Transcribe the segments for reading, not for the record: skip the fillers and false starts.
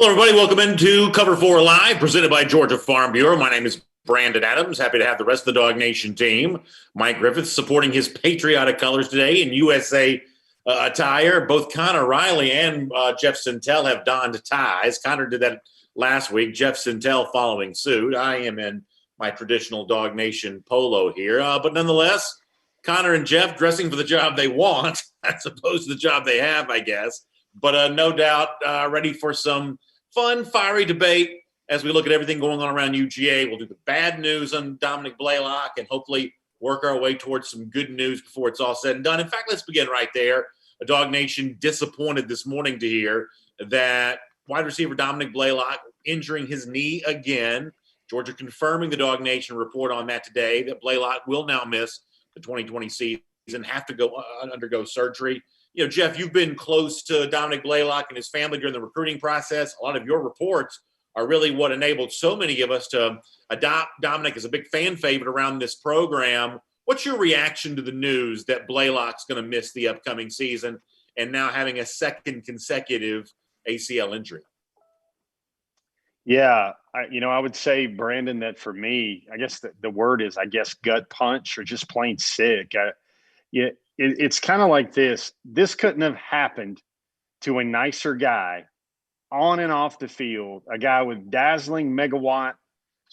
Hello, everybody. Welcome into Cover 4 Live, presented by Georgia Farm Bureau. My name is Brandon Adams. Happy to have the rest of the Dog Nation team. Mike Griffiths supporting his patriotic colors today in USA attire. Both Connor Riley and Jeff Sintel have donned ties. Connor did that last week. Jeff Sintel following suit. I am in my traditional Dog Nation polo here. But nonetheless, Connor and Jeff dressing for the job they want as opposed to the job they have, I guess. But no doubt ready for some fun, fiery debate as we look at everything going on around UGA. We'll do the bad news on Dominick Blaylock and hopefully work our way towards some good news before it's all said and done. In fact, let's begin right there. A Dog Nation disappointed this morning to hear that wide receiver Dominick Blaylock injuring his knee again. Georgia confirming the Dog Nation report on that today, that Blaylock will now miss the 2020 season, have to go undergo surgery. You know, Jeff, you've been close to Dominick Blaylock and his family during the recruiting process. A lot of your reports are really what enabled so many of us to adopt Dominick as a big fan favorite around this program. What's your reaction to the news that Blaylock's going to miss the upcoming season and now having a second consecutive ACL injury? Yeah, I would say, Brandon, that for me, I guess the word is, gut punch or just plain sick. It's kind of like this. This couldn't have happened to a nicer guy on and off the field, a guy with dazzling megawatt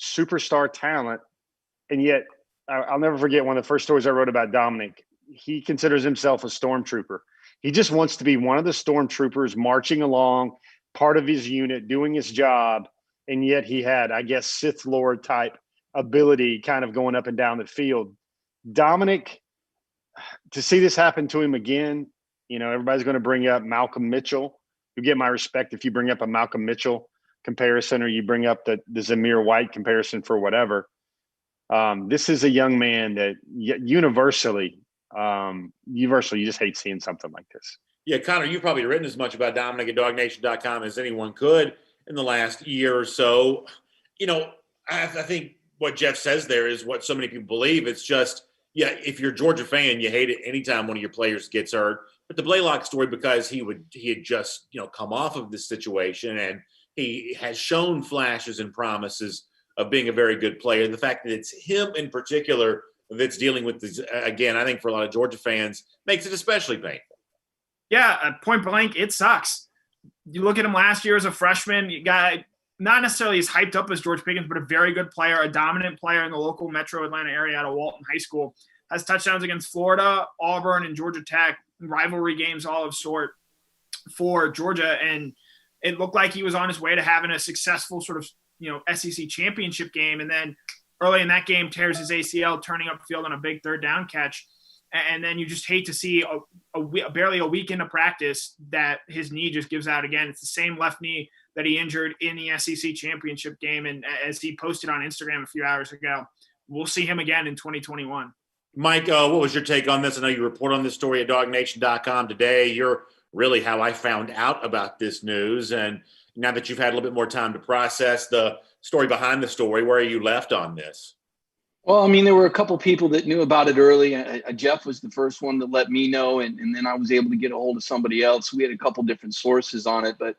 superstar talent. And yet, I'll never forget one of the first stories I wrote about Dominick. He considers himself a stormtrooper. He just wants to be one of the stormtroopers marching along, part of his unit, doing his job. And yet he had, Sith Lord type ability kind of going up and down the field. Dominick, to see this happen to him again, everybody's going to bring up Malcolm Mitchell. You get my respect if you bring up a Malcolm Mitchell comparison or you bring up the Zamir White comparison for whatever. This is a young man that universally, you just hate seeing something like this. Yeah, Connor, you've probably written as much about Dominick at dognation.com as anyone could in the last year or so. I think what Jeff says there is what so many people believe. It's just, yeah, if you're a Georgia fan, you hate it anytime one of your players gets hurt. But the Blaylock story, because he had just, come off of this situation and he has shown flashes and promises of being a very good player. The fact that it's him in particular that's dealing with this, again, I think for a lot of Georgia fans, makes it especially painful. Yeah, point blank, it sucks. You look at him last year as a freshman, you got not necessarily as hyped up as George Pickens, but a very good player, a dominant player in the local metro Atlanta area out of Walton High School. Has touchdowns against Florida, Auburn, and Georgia Tech, rivalry games all of sort for Georgia. And it looked like he was on his way to having a successful sort of, SEC championship game. And then early in that game, tears his ACL, turning up the field on a big third down catch. And then you just hate to see barely a week into practice that his knee just gives out again. It's the same left knee that he injured in the SEC championship game. And as he posted on Instagram a few hours ago, we'll see him again in 2021. Mike, what was your take on this? I know you report on this story at dognation.com today. You're really how I found out about this news. And now that you've had a little bit more time to process the story behind the story, where are you left on this? Well, there were a couple people that knew about it early. Jeff was the first one to let me know, and then I was able to get a hold of somebody else. We had a couple different sources on it, but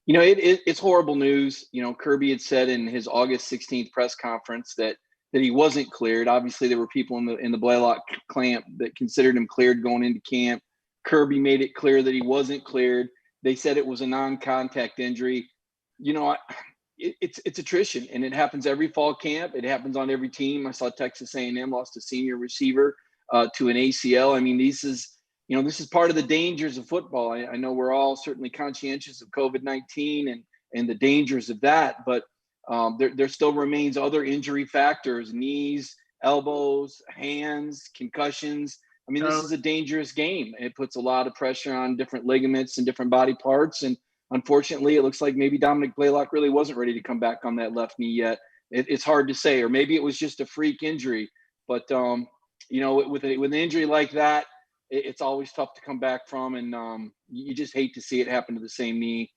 it's horrible news. Kirby had said in his August 16th press conference that he wasn't cleared. Obviously, there were people in the Blaylock camp that considered him cleared going into camp. Kirby made it clear that he wasn't cleared. They said it was a non-contact injury. It's attrition, and it happens every fall camp. It happens on every team. I saw Texas A&M lost a senior receiver to an ACL. This is part of the dangers of football. I know we're all certainly conscientious of COVID-19 and the dangers of that, but there still remains other injury factors: knees, elbows, hands, concussions. This is a dangerous game. It puts a lot of pressure on different ligaments and different body parts. And unfortunately, it looks like maybe Dominick Blaylock really wasn't ready to come back on that left knee yet. It's hard to say, or maybe it was just a freak injury. But, with an injury like that, it's always tough to come back from. And you just hate to see it happen to the same knee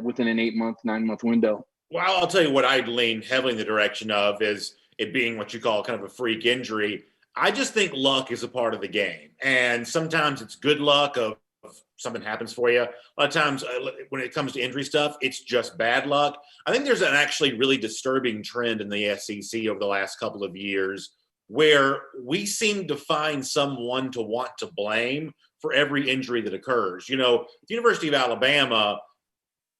within an 9-month window. Well, I'll tell you what I'd lean heavily in the direction of is it being what you call kind of a freak injury. I just think luck is a part of the game. And sometimes it's good luck of something happens for you. A lot of times when it comes to injury stuff, it's just bad luck. I think there's an actually really disturbing trend in the SEC over the last couple of years where we seem to find someone to want to blame for every injury that occurs. You know, the University of Alabama,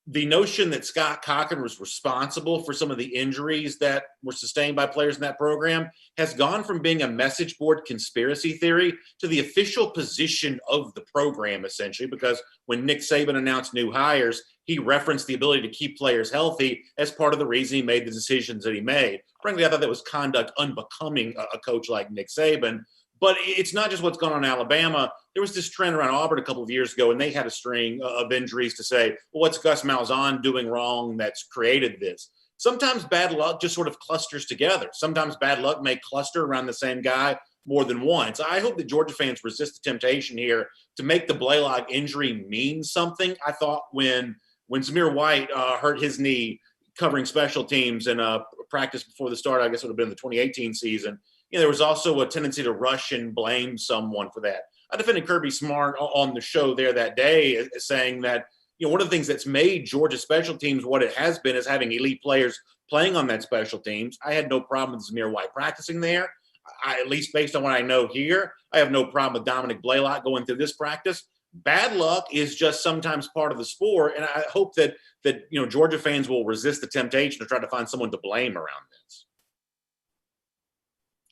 the notion that Scott Cochran was responsible for some of the injuries that were sustained by players in that program has gone from being a message board conspiracy theory to the official position of the program, essentially, because when Nick Saban announced new hires, he referenced the ability to keep players healthy as part of the reason he made the decisions that he made. Frankly, I thought that was conduct unbecoming a coach like Nick Saban. But it's not just what's going on in Alabama. There was this trend around Auburn a couple of years ago, and they had a string of injuries to say, well, what's Gus Malzahn doing wrong that's created this? Sometimes bad luck just sort of clusters together. Sometimes bad luck may cluster around the same guy more than once. I hope that Georgia fans resist the temptation here to make the Blaylock injury mean something. I thought when Zamir White hurt his knee covering special teams in a practice before the start, I guess it would have been the 2018 season, there was also a tendency to rush and blame someone for that. I defended Kirby Smart on the show there that day, saying that one of the things that's made Georgia special teams what it has been is having elite players playing on that special teams. I had no problem with Zamir White practicing there. At least based on what I know here, I have no problem with Dominick Blaylock going through this practice. Bad luck is just sometimes part of the sport, and I hope that Georgia fans will resist the temptation to try to find someone to blame around this.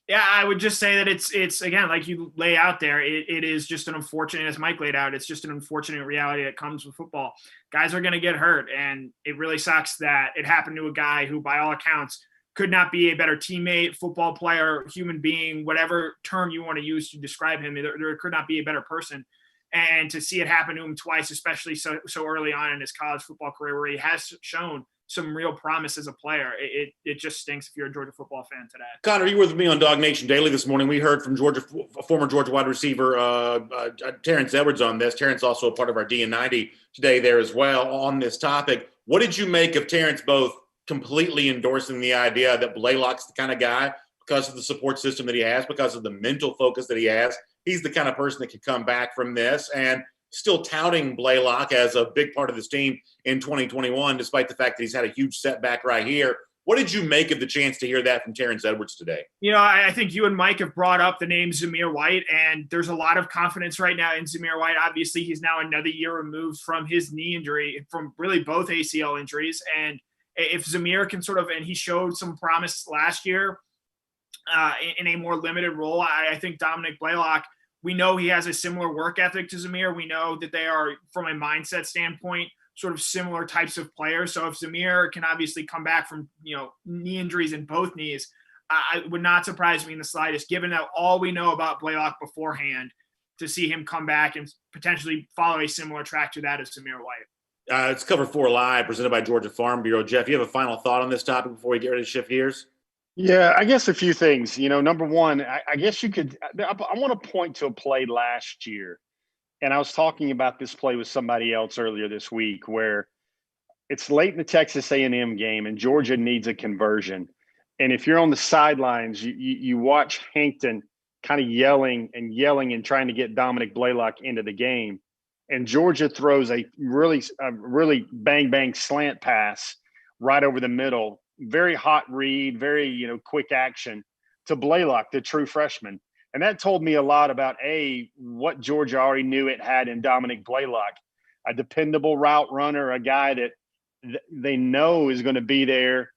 Yeah, I would just say that it's again, like you lay out there, it is just an unfortunate, as Mike laid out, it's just an unfortunate reality that comes with football. Guys are going to get hurt, and it really sucks that it happened to a guy who, by all accounts, could not be a better teammate, football player, human being, whatever term you want to use to describe him. There could not be a better person. And to see it happen to him twice, especially so early on in his college football career, where he has shown some real promise as a player, it just stinks if you're a Georgia football fan today. Connor, you were with me on Dog Nation Daily this morning. We heard from former Georgia wide receiver Terrence Edwards on this. Terrence also a part of our D&90 today there as well on this topic. What did you make of Terrence both completely endorsing the idea that Blaylock's the kind of guy, because of the support system that he has, because of the mental focus that he has, he's the kind of person that can come back from this, and still touting Blaylock as a big part of this team in 2021, despite the fact that he's had a huge setback right here. What did you make of the chance to hear that from Terrence Edwards today? I think you and Mike have brought up the name Zamir White, and there's a lot of confidence right now in Zamir White. Obviously, he's now another year removed from his knee injury, from really both ACL injuries. And if Zamir can and he showed some promise last year in a more limited role, I think Dominick Blaylock, we know he has a similar work ethic to Zamir. We know that they are, from a mindset standpoint, sort of similar types of players. So if Zamir can obviously come back from, knee injuries in both knees, I would not surprise me in the slightest, given that all we know about Blaylock beforehand, to see him come back and potentially follow a similar track to that as Zamir White. It's Cover 4 Live, presented by Georgia Farm Bureau. Jeff, you have a final thought on this topic before we get ready to shift gears? Yeah, I guess a few things. Number one, I guess you could – I want to point to a play last year, and I was talking about this play with somebody else earlier this week, where it's late in the Texas A&M game and Georgia needs a conversion. And if you're on the sidelines, you watch Hankton kind of yelling and trying to get Dominick Blaylock into the game. And Georgia throws a really bang slant pass right over the middle. Very hot read, very, quick action to Blaylock, the true freshman. And that told me a lot about, what Georgia already knew it had in Dominick Blaylock, a dependable route runner, a guy that they know is going to be there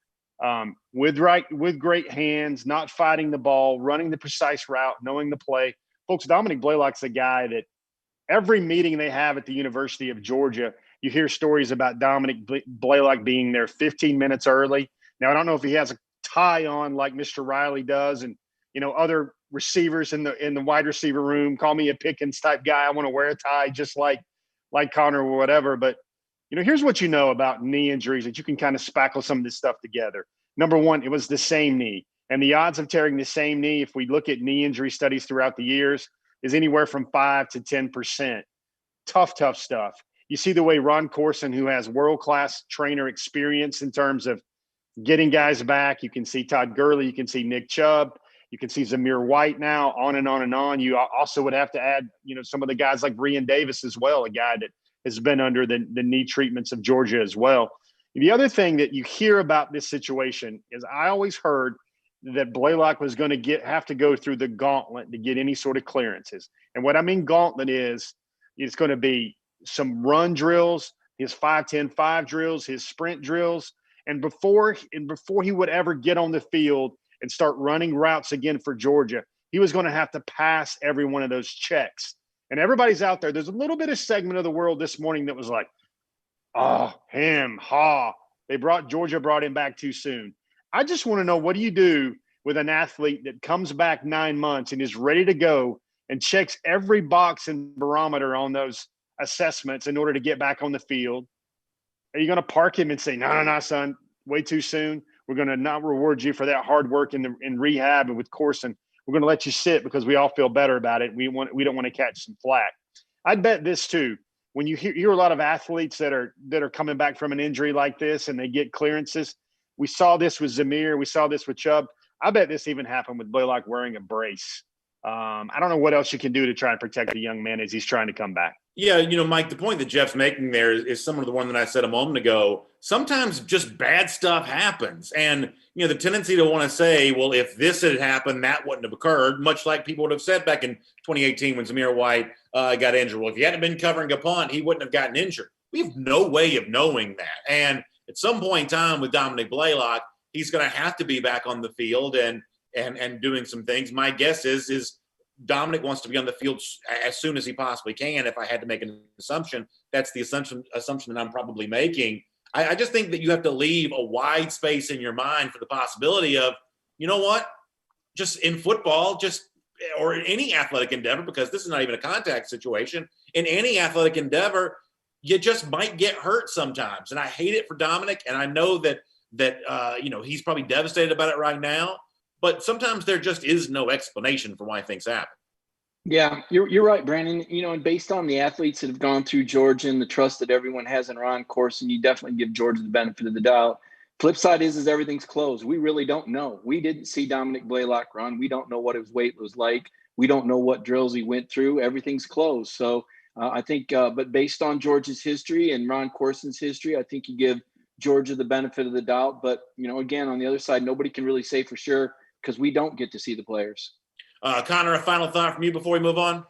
with great hands, not fighting the ball, running the precise route, knowing the play. Folks, Dominick Blaylock's a guy that every meeting they have at the University of Georgia, you hear stories about Dominick Blaylock being there 15 minutes early. Now, I don't know if he has a tie on like Mr. Riley does, and other receivers in the wide receiver room call me a Pickens type guy. I want to wear a tie just like Connor or whatever. But here's what you know about knee injuries that you can kind of spackle some of this stuff together. Number one, it was the same knee, and the odds of tearing the same knee, if we look at knee injury studies throughout the years, is anywhere from 5 to 10%. Tough stuff. You see the way Ron Corson, who has world-class trainer experience in terms of getting guys back. You can see Todd Gurley. You can see Nick Chubb. You can see Zamir White now, on and on and on. You also would have to add, some of the guys like Breon Davis as well, a guy that has been under the knee treatments of Georgia as well. The other thing that you hear about this situation is I always heard that Blaylock was going to have to go through the gauntlet to get any sort of clearances. And what I mean gauntlet is it's going to be some run drills, his 5-10-5 drills, his sprint drills. And before he would ever get on the field and start running routes again for Georgia, he was going to have to pass every one of those checks. And everybody's out there. There's a little bit of segment of the world this morning that was like, Georgia brought him back too soon. I just want to know, what do you do with an athlete that comes back 9 months and is ready to go and checks every box and barometer on those assessments in order to get back on the field? Are you going to park him and say, no, son, way too soon? We're going to not reward you for that hard work in rehab and with Corson. We're going to let you sit because we all feel better about it. We don't want to catch some flack. I'd bet this too. When you hear a lot of athletes that are coming back from an injury like this and they get clearances, we saw this with Zamir, we saw this with Chubb. I bet this even happened with Blaylock wearing a brace. I don't know what else you can do to try and protect the young man as he's trying to come back. Yeah, Mike, the point that Jeff's making there is similar to the one that I said a moment ago. Sometimes just bad stuff happens. And, the tendency to want to say, well, if this had happened, that wouldn't have occurred, much like people would have said back in 2018 when Zamir White got injured. Well, if he hadn't been covering a punt, he wouldn't have gotten injured. We have no way of knowing that. And at some point in time with Dominick Blaylock, he's going to have to be back on the field and doing some things. My guess is Dominick wants to be on the field as soon as he possibly can. If I had to make an assumption, that's the assumption that I'm probably making. I just think that you have to leave a wide space in your mind for the possibility of, just in football, or in any athletic endeavor, because this is not even a contact situation. In any athletic endeavor, you just might get hurt sometimes. And I hate it for Dominick. And I know that he's probably devastated about it right now. But sometimes there just is no explanation for why things happen. Yeah, you're right, Brandon. And based on the athletes that have gone through Georgia and the trust that everyone has in Ron Corson, you definitely give Georgia the benefit of the doubt. Flip side is everything's closed. We really don't know. We didn't see Dominick Blaylock run. We don't know what his weight was like. We don't know what drills he went through. Everything's closed. So I think, but based on Georgia's history and Ron Corson's history, I think you give Georgia the benefit of the doubt. But, again, on the other side, nobody can really say for sure because we don't get to see the players. Connor, a final thought from you before we move on?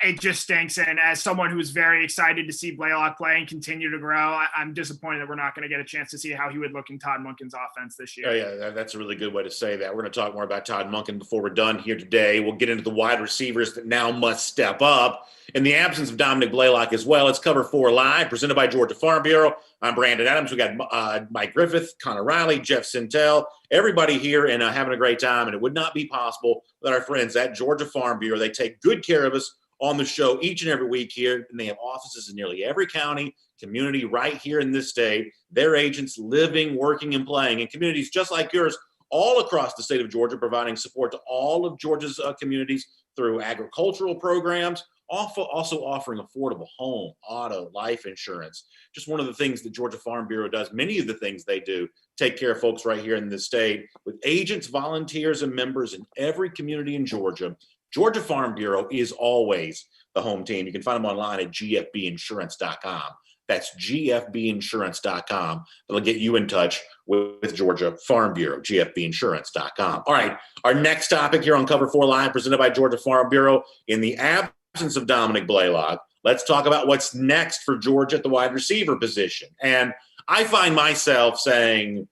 It just stinks. And as someone who's very excited to see Blaylock play and continue to grow, I'm disappointed that we're not going to get a chance to see how he would look in Todd Monken's offense this year. Oh, yeah, that's a really good way to say that. We're going to talk more about Todd Monken before we're done here today. We'll get into the wide receivers that now must step up. In the absence of Dominick Blaylock as well, it's Cover 4 Live, presented by Georgia Farm Bureau. I'm Brandon Adams. We got Mike Griffith, Connor Riley, Jeff Sintel, everybody here and having a great time. And it would not be possible without our friends at Georgia Farm Bureau. They take good care of us on the show each and every week here, and they have offices in nearly every county, community right here in this state. Their agents living, working, and playing in communities just like yours all across the state of Georgia, providing support to all of Georgia's communities through agricultural programs, also offering affordable home, auto, life insurance. Just one of the things that Georgia Farm Bureau does, many of the things they do, take care of folks right here in this state with agents, volunteers, and members in every community in Georgia. Georgia Farm Bureau is always the home team. You can find them online at gfbinsurance.com. That's gfbinsurance.com. That'll get you in touch with Georgia Farm Bureau, gfbinsurance.com. All right, our next topic here on Cover 4 Live, presented by Georgia Farm Bureau. In the absence of Dominick Blaylock, let's talk about what's next for Georgia at the wide receiver position. And I find myself saying,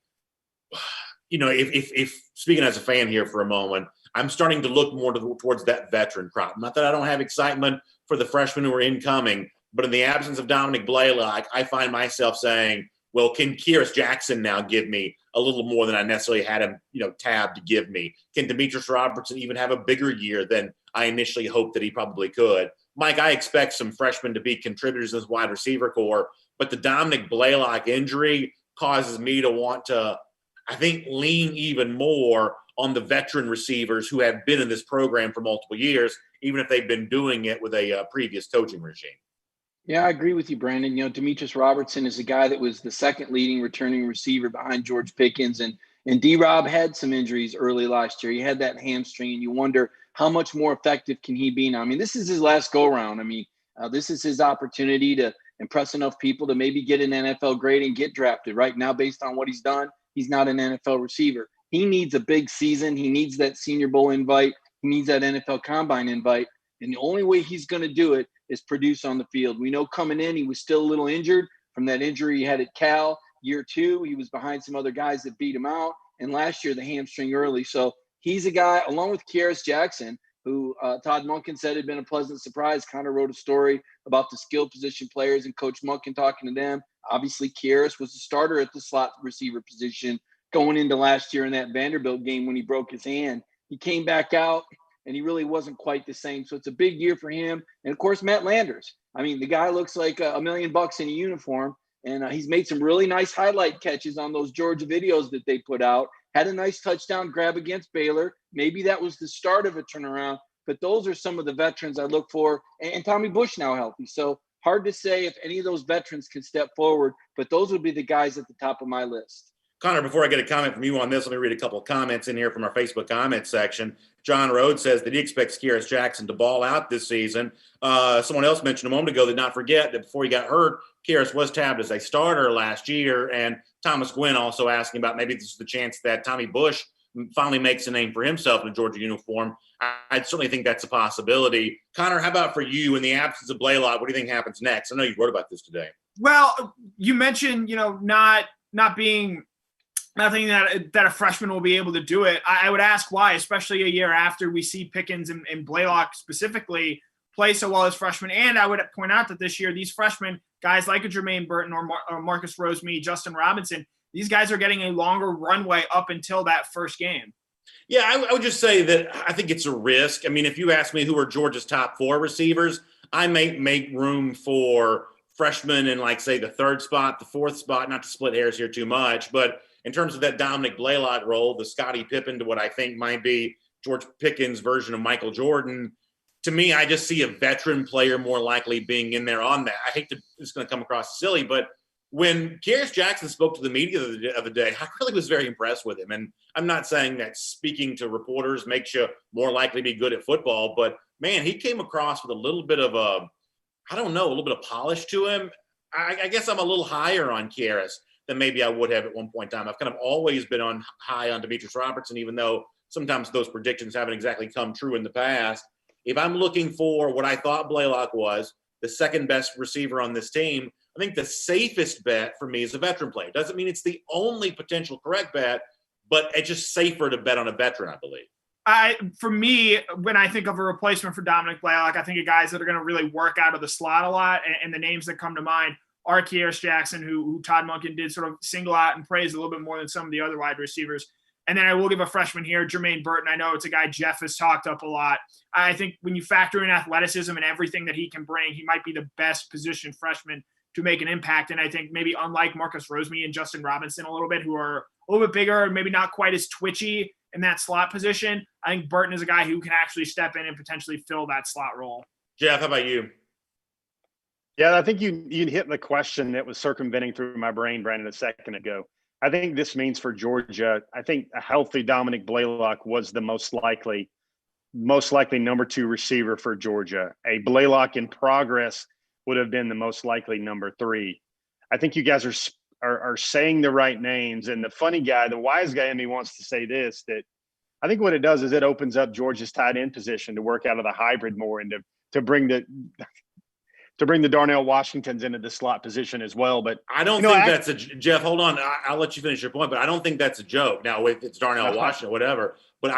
if speaking as a fan here for a moment, I'm starting to look more towards that veteran crop. Not that I don't have excitement for the freshmen who are incoming, but in the absence of Dominick Blaylock, I find myself saying, well, can Kyrus Jackson now give me a little more than I necessarily had him, tabbed to give me? Can Demetrius Robertson even have a bigger year than I initially hoped that he probably could? Mike, I expect some freshmen to be contributors in this wide receiver core, but the Dominick Blaylock injury causes me to want to, I think, lean even more on the veteran receivers who have been in this program for multiple years, even if they've been doing it with a previous coaching regime. Yeah, I agree with you, Brandon. Demetrius Robertson is a guy that was the second leading returning receiver behind George Pickens. And And D-Rob had some injuries early last year. He had that hamstring, and you wonder how much more effective can he be now. I mean, this is his last go-round. I mean, this is his opportunity to impress enough people to maybe get an NFL grade and get drafted. Right now, based on what he's done, he's not an NFL receiver. He needs a big season. He needs that Senior Bowl invite. He needs that NFL Combine invite. And the only way he's going to do it is produce on the field. We know coming in, he was still a little injured from that injury he had at Cal. Year 2, he was behind some other guys that beat him out. And last year, the hamstring early. So he's a guy, along with Kearis Jackson, who Todd Monken said had been a pleasant surprise. Kind of wrote a story about the skill position players and Coach Monken talking to them. Obviously, Kearis was the starter at the slot receiver position going into last year in that Vanderbilt game when he broke his hand. He came back out, and he really wasn't quite the same. So it's a big year for him. And, of course, Matt Landers. I mean, the guy looks like $1 million in a uniform, and he's made some really nice highlight catches on those Georgia videos that they put out. Had a nice touchdown grab against Baylor. Maybe that was the start of a turnaround, but those are some of the veterans I look for. And Tommy Bush now healthy. So hard to say if any of those veterans can step forward, but those would be the guys at the top of my list. Connor, before I get a comment from you on this, let me read a couple of comments in here from our Facebook comments section. John Rhodes says that he expects Kearis Jackson to ball out this season. Someone else mentioned a moment ago, did not forget that before he got hurt, Kearis was tabbed as a starter last year. And Thomas Gwynn also asking about maybe this is the chance that Tommy Bush finally makes a name for himself in a Georgia uniform. I certainly think that's a possibility. Connor, how about for you, in the absence of Blaylock, what do you think happens next? I know you wrote about this today. Well, you mentioned, not being – nothing that a freshman will be able to do it. I would ask why, especially a year after we see Pickens and Blaylock specifically play so well as freshmen. And I would point out that this year, these freshmen, guys like a Jermaine Burton or Marcus Rosemead, Justin Robinson, these guys are getting a longer runway up until that first game. Yeah, I would just say that I think it's a risk. I mean, if you ask me who are Georgia's top 4 receivers, I may make room for freshmen in, like, say, the 3rd spot, the 4th spot, not to split hairs here too much, but in terms of that Dominick Blaylock role, the Scottie Pippen to what I think might be George Pickens' version of Michael Jordan, to me, I just see a veteran player more likely being in there on that. I hate to, it's going to come across silly, but when Kearis Jackson spoke to the media the other day, I really was very impressed with him. And I'm not saying that speaking to reporters makes you more likely to be good at football, but man, he came across with a little bit of a little bit of polish to him. I guess I'm a little higher on Kearis than maybe I would have at one point in time. I've kind of always been high on Demetrius Robertson, even though sometimes those predictions haven't exactly come true in the past. If I'm looking for what I thought Blaylock was, the second best receiver on this team, I think the safest bet for me is a veteran player. Doesn't mean it's the only potential correct bet, but it's just safer to bet on a veteran, I believe. For me, when I think of a replacement for Dominick Blaylock, I think of guys that are going to really work out of the slot a lot. And the names that come to mind are Kearis Jackson, who Todd Monken did sort of single out and praise a little bit more than some of the other wide receivers. And then I will give a freshman here, Jermaine Burton. I know it's a guy Jeff has talked up a lot. I think when you factor in athleticism and everything that he can bring, he might be the best positioned freshman to make an impact. And I think maybe unlike Marcus Rosemead and Justin Robinson a little bit, who are a little bit bigger and maybe not quite as twitchy in that slot position, I think Burton is a guy who can actually step in and potentially fill that slot role. Jeff, how about you? Yeah, I think you hit the question that was circumventing through my brain, Brandon, a second ago. I think this means for Georgia, I think a healthy Dominick Blaylock was the most likely number 2 receiver for Georgia. A Blaylock in progress would have been the most likely number 3. I think you guys are saying the right names. And the funny guy, the wise guy in me wants to say this, that I think what it does is it opens up Georgia's tight end position to work out of the hybrid more and to bring the Darnell Washingtons into the slot position as well. But I don't think that's Jeff, hold on. I'll let you finish your point, but I don't think that's a joke. Now, if it's Darnell Washington, whatever. But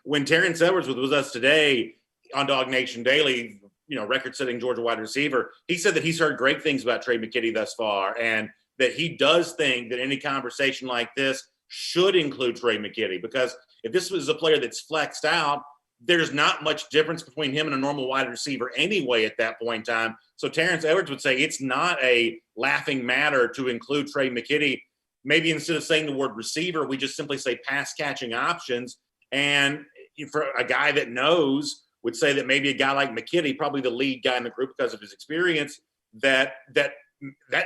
when Terrence Edwards was with us today on Dog Nation Daily, record-setting Georgia wide receiver, he said that he's heard great things about Trey McKitty thus far, and that he does think that any conversation like this should include Trey McKitty, because if this was a player that's flexed out, there's not much difference between him and a normal wide receiver anyway at that point in time. So Terrence Edwards would say it's not a laughing matter to include Trey McKitty. Maybe instead of saying the word receiver, we just simply say pass catching options. And for a guy that knows, would say that maybe a guy like McKitty, probably the lead guy in the group because of his experience, that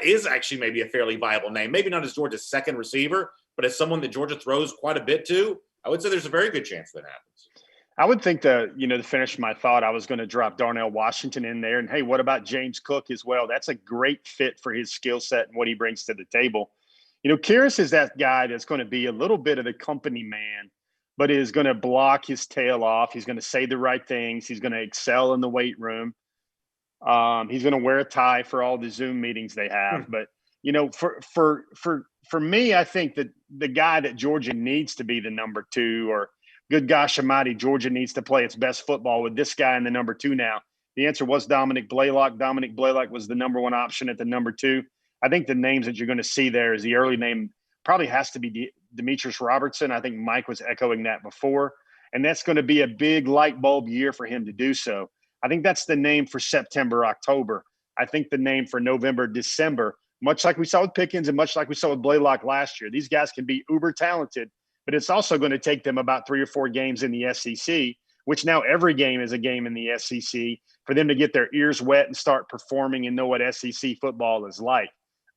is actually maybe a fairly viable name. Maybe not as Georgia's second receiver, but as someone that Georgia throws quite a bit to, I would say there's a very good chance that happens. I would think to finish my thought, I was going to drop Darnell Washington in there. And hey, what about James Cook as well? That's a great fit for his skill set and what he brings to the table. Kearis is that guy that's going to be a little bit of the company man, but is going to block his tail off. He's going to say the right things. He's going to excel in the weight room. He's going to wear a tie for all the Zoom meetings they have. But, for me, I think that the guy that Georgia needs to be the number 2, or good gosh almighty, Georgia needs to play its best football with this guy in the number 2 now. The answer was Dominick Blaylock. Dominick Blaylock was the number 1 option at the number 2. I think the names that you're going to see there is the early name probably has to be Demetrius Robertson. I think Mike was echoing that before. And that's going to be a big light bulb year for him to do so. I think that's the name for September, October. I think the name for November, December, much like we saw with Pickens and much like we saw with Blaylock last year. These guys can be uber talented, but it's also going to take them about 3 or 4 games in the SEC, which now every game is a game in the SEC, for them to get their ears wet and start performing and know what SEC football is like.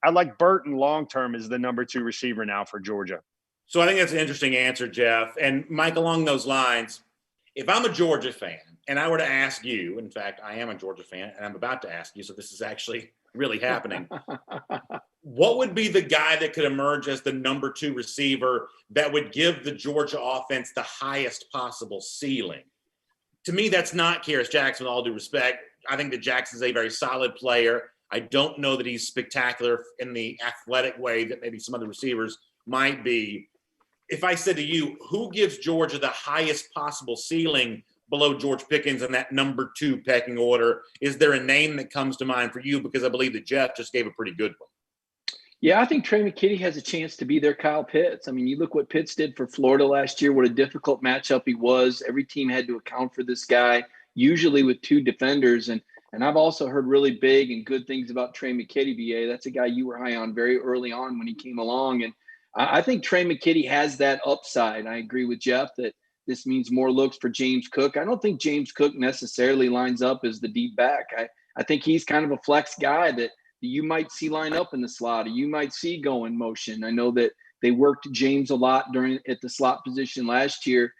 I like Burton long-term as the number 2 receiver now for Georgia. So I think that's an interesting answer, Jeff. And Mike, along those lines, if I'm a Georgia fan and I were to ask you, in fact, I am a Georgia fan and I'm about to ask you, so this is actually really happening. What would be the guy that could emerge as the number 2 receiver that would give the Georgia offense the highest possible ceiling? To me, that's not Kearis Jackson, with all due respect. I think that Jackson's a very solid player. I don't know that he's spectacular in the athletic way that maybe some other receivers might be. If I said to you, who gives Georgia the highest possible ceiling below George Pickens in that number 2 pecking order, is there a name that comes to mind for you? Because I believe that Jeff just gave a pretty good one. Yeah, I think Trey McKitty has a chance to be their Kyle Pitts. I mean, you look what Pitts did for Florida last year, what a difficult matchup he was. Every team had to account for this guy, usually with 2 defenders. And I've also heard really big and good things about Trey McKitty, BA. That's a guy you were high on very early on when he came along. And I think Trey McKitty has that upside. I agree with Jeff that this means more looks for James Cook. I don't think James Cook necessarily lines up as the deep back. I think he's kind of a flex guy that you might see line up in the slot, or you might see go in motion. I know that they worked James a lot at the slot position last year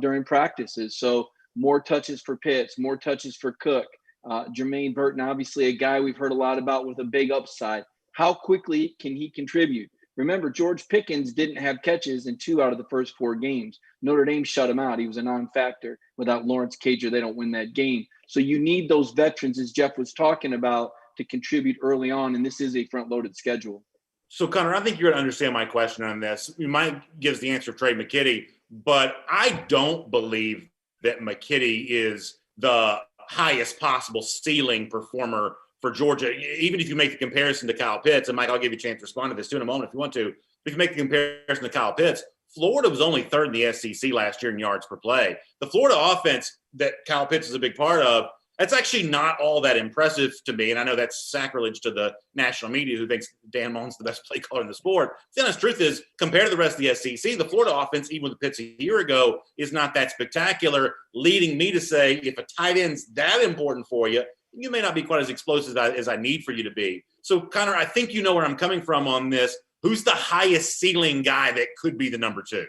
during practices. So more touches for Pitts, more touches for Cook. Jermaine Burton, obviously a guy we've heard a lot about with a big upside. How quickly can he contribute? Remember, George Pickens didn't have catches in 2 out of the first 4 games. Notre Dame shut him out. He was a non-factor. Without Lawrence Cager, they don't win that game. So you need those veterans, as Jeff was talking about, to contribute early on, and this is a front-loaded schedule. So, Connor, I think you're going to understand my question on this. Mike gives the answer of Trey McKitty, but I don't believe that McKitty is the highest possible ceiling performer for Georgia, even if you make the comparison to Kyle Pitts. And Mike, I'll give you a chance to respond to this too in a moment if you want to. But if you make the comparison to Kyle Pitts, Florida was only 3rd in the SEC last year in yards per play. The Florida offense that Kyle Pitts is a big part of, that's actually not all that impressive to me. And I know that's sacrilege to the national media who thinks Dan Mullen's the best play caller in the sport. The honest truth is, compared to the rest of the SEC, the Florida offense, even with Pitts a year ago, is not that spectacular, leading me to say if a tight end's that important for you, you may not be quite as explosive as I need for you to be. So, Connor, I think you know where I'm coming from on this. Who's the highest ceiling guy that could be the number 2?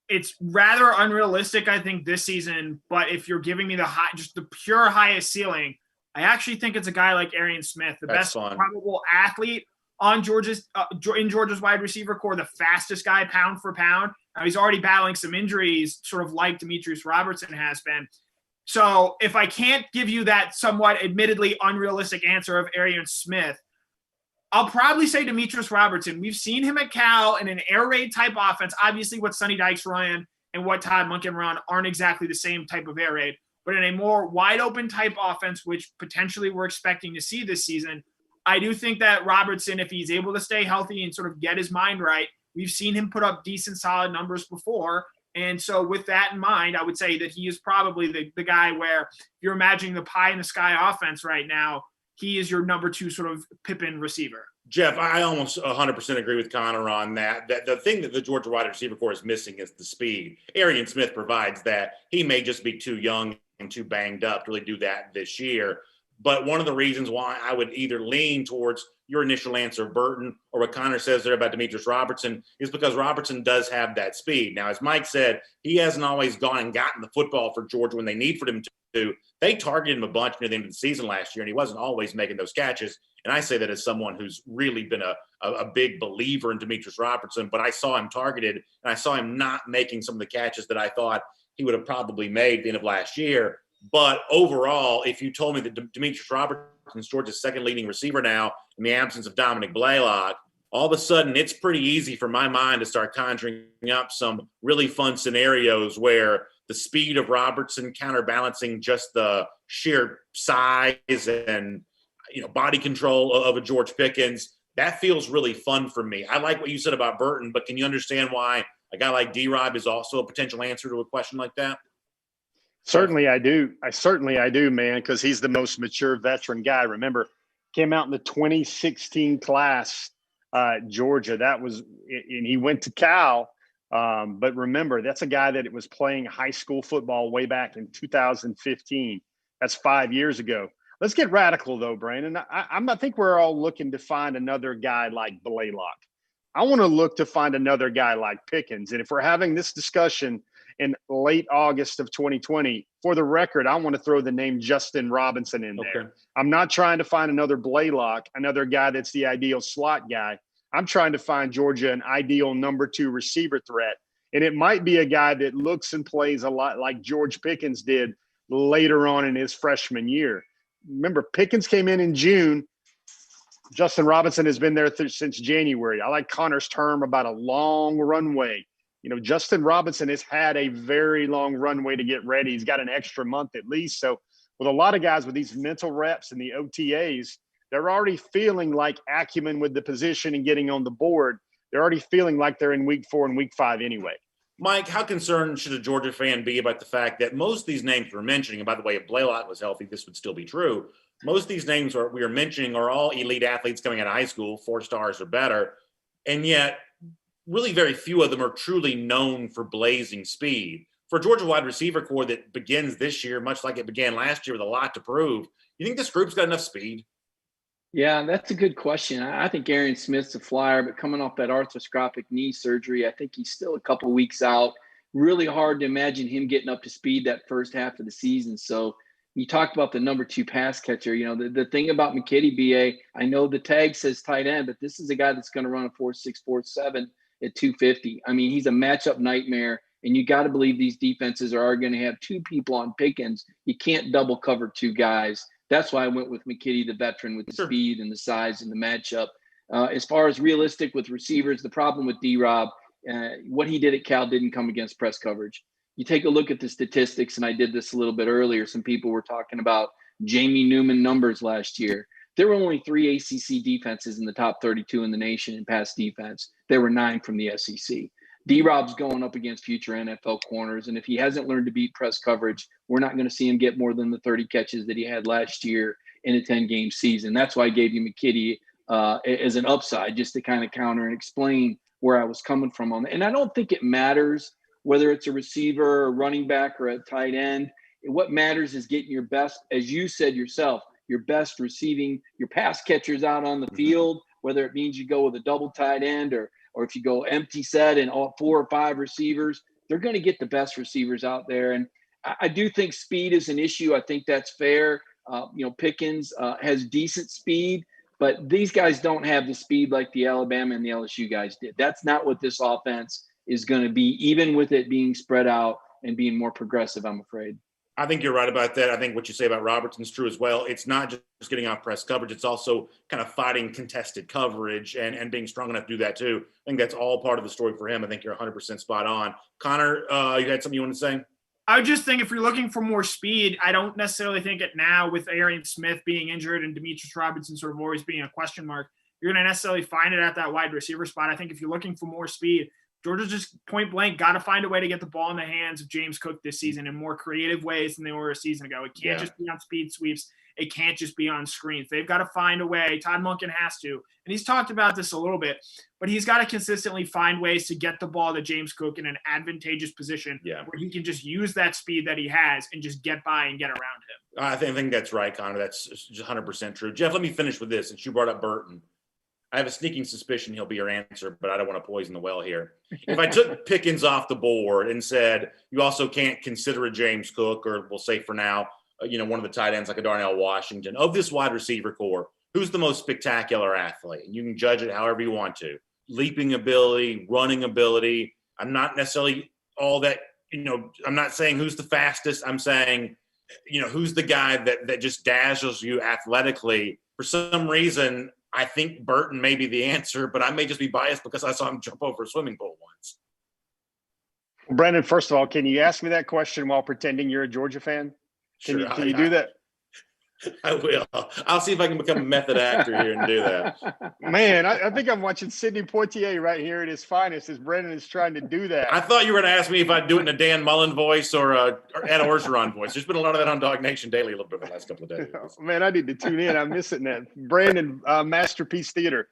It's rather unrealistic, I think, this season. But if you're giving me just the pure highest ceiling, I actually think it's a guy like Arian Smith, the best probable athlete on Georgia's wide receiver core, the fastest guy pound for pound. Now, he's already battling some injuries, sort of like Demetrius Robertson has been. So if I can't give you that somewhat admittedly unrealistic answer of Arian Smith, I'll probably say Demetrius Robertson. We've seen him at Cal in an air raid type offense. Obviously, what Sonny Dykes run and what Todd Monken run aren't exactly the same type of air raid, but in a more wide open type offense, which potentially we're expecting to see this season, I do think that Robertson, if he's able to stay healthy and sort of get his mind right, we've seen him put up decent, solid numbers before. And so with that in mind, I would say that he is probably the guy where you're imagining the pie in the sky offense right now. He is your number 2 sort of Pippin receiver. Jeff, I almost 100% agree with Connor on that. The thing that the Georgia wide receiver core is missing is the speed. Arian Smith provides that. He may just be too young and too banged up to really do that this year. But one of the reasons why I would either lean towards your initial answer, Burton, or what Connor says there about Demetrius Robertson, is because Robertson does have that speed. Now, as Mike said, he hasn't always gone and gotten the football for Georgia when they need for him to. They targeted him a bunch near the end of the season last year, and he wasn't always making those catches. And I say that as someone who's really been a big believer in Demetrius Robertson, but I saw him targeted, and I saw him not making some of the catches that I thought he would have probably made at the end of last year. But overall, if you told me that Demetrius Robertson's Georgia's second leading receiver now in the absence of Dominick Blaylock, all of a sudden it's pretty easy for my mind to start conjuring up some really fun scenarios where the speed of Robertson counterbalancing just the sheer size and body control of a George Pickens. That feels really fun for me. I like what you said about Burton, but can you understand why a guy like D-Rob is also a potential answer to a question like that? Certainly I do. Certainly I do, man, because he's the most mature veteran guy. Remember, came out in the 2016 class, Georgia. And he went to Cal. But remember, that's a guy that was playing high school football way back in 2015. That's 5 years ago. Let's get radical, though, Brandon. I think we're all looking to find another guy like Blaylock. I want to look to find another guy like Pickens. And if we're having this discussion in late August of 2020, for the record, I want to throw the name Justin Robinson in there. Okay. I'm not trying to find another Blaylock, another guy that's the ideal slot guy. I'm trying to find Georgia an ideal number 2 receiver threat. And it might be a guy that looks and plays a lot like George Pickens did later on in his freshman year. Remember, Pickens came in June. Justin Robinson has been there since January. I like Connor's term about a long runway. Justin Robinson has had a very long runway to get ready. He's got an extra month at least. So with a lot of guys with these mental reps and the OTAs, they're already feeling like acumen with the position and getting on the board. They're already feeling like they're in week 4 and week 5 anyway. Mike, how concerned should a Georgia fan be about the fact that most of these names we're mentioning, and by the way, if Blaylock was healthy, this would still be true. Most of these names we are mentioning are all elite athletes coming out of high school, 4 stars or better. And yet really very few of them are truly known for blazing speed. For a Georgia wide receiver core that begins this year, much like it began last year with a lot to prove, you think this group's got enough speed? Yeah, that's a good question. I think Aaron Smith's a flyer, but coming off that arthroscopic knee surgery, I think he's still a couple weeks out. Really hard to imagine him getting up to speed that first half of the season. So you talked about the number 2 pass catcher. The thing about McKitty, BA, I know the tag says tight end, but this is a guy that's going to run a 4.6, 4.7 at 250. I mean, he's a matchup nightmare, and you got to believe these defenses are going to have 2 people on Pickens. You can't double cover 2 guys. That's why I went with McKitty, the veteran, with the speed and the size and the matchup. As far as realistic with receivers, the problem with D-Rob, what he did at Cal didn't come against press coverage. You take a look at the statistics, and I did this a little bit earlier. Some people were talking about Jamie Newman numbers last year. There were only 3 ACC defenses in the top 32 in the nation in pass defense. There were 9 from the SEC. D-Rob's going up against future NFL corners, and if he hasn't learned to beat press coverage, we're not going to see him get more than the 30 catches that he had last year in a 10-game season. That's why I gave you McKitty as an upside, just to kind of counter and explain where I was coming from on that. And I don't think it matters whether it's a receiver, a running back, or a tight end. What matters is getting your best, as you said yourself, your best receiving, your pass catchers out on the field, whether it means you go with a double tight end or if you go empty set and all 4 or 5 receivers, they're going to get the best receivers out there. And I do think speed is an issue. I think that's fair. Pickens has decent speed, but these guys don't have the speed like the Alabama and the LSU guys did. That's not what this offense is going to be, even with it being spread out and being more progressive, I'm afraid. I think you're right about that. I think what you say about Robertson's true as well. It's not just getting off press coverage. It's also kind of fighting contested coverage and being strong enough to do that too. I think that's all part of the story for him. I think you're 100% spot on. Connor, you had something you want to say? I would just think if you're looking for more speed, I don't necessarily think it now with Arian Smith being injured and Demetrius Robinson sort of always being a question mark, you're going to necessarily find it at that wide receiver spot. I think if you're looking for more speed, Georgia's just point blank got to find a way to get the ball in the hands of James Cook this season in more creative ways than they were a season ago. It can't just be on speed sweeps. it can't just be on screens. They've got to find a way. Todd Monken has to, and he's talked about this a little bit, but he's got to consistently find ways to get the ball to James Cook in an advantageous position where he can just use that speed that he has and just get by and get around him. I think that's right, Connor. That's just 100% true. Jeff, let me finish with this. Since you brought up Burton, I have a sneaking suspicion he'll be your answer, but I don't want to poison the well here. If I took Pickens off the board and said you also can't consider a James Cook, or we'll say for now, one of the tight ends like a Darnell Washington, of this wide receiver core, who's the most spectacular athlete? And you can judge it however you want to. Leaping ability, running ability. I'm not necessarily all that, I'm not saying who's the fastest. I'm saying, who's the guy that just dazzles you athletically. For some reason, I think Burton may be the answer, but I may just be biased because I saw him jump over a swimming pool once. Brandon, first of all, can you ask me that question while pretending you're a Georgia fan? Can you do that? I will. I'll see if I can become a method actor here and do that. Man, I think I'm watching Sidney Poitier right here at his finest as Brandon is trying to do that. I thought you were going to ask me if I'd do it in a Dan Mullen voice or Ed Orgeron voice. There's been a lot of that on Dog Nation Daily a little bit the last couple of days. Man, I need to tune in. I'm missing that. Brandon, Masterpiece Theater.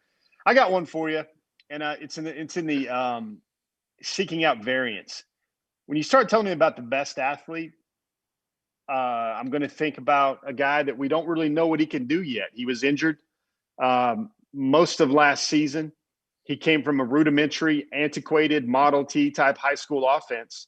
I got one for you, and it's in the seeking out variance. When you start telling me about the best athlete, I'm going to think about a guy that we don't really know what he can do yet. He was injured most of last season. He came from a rudimentary, antiquated Model T type high school offense.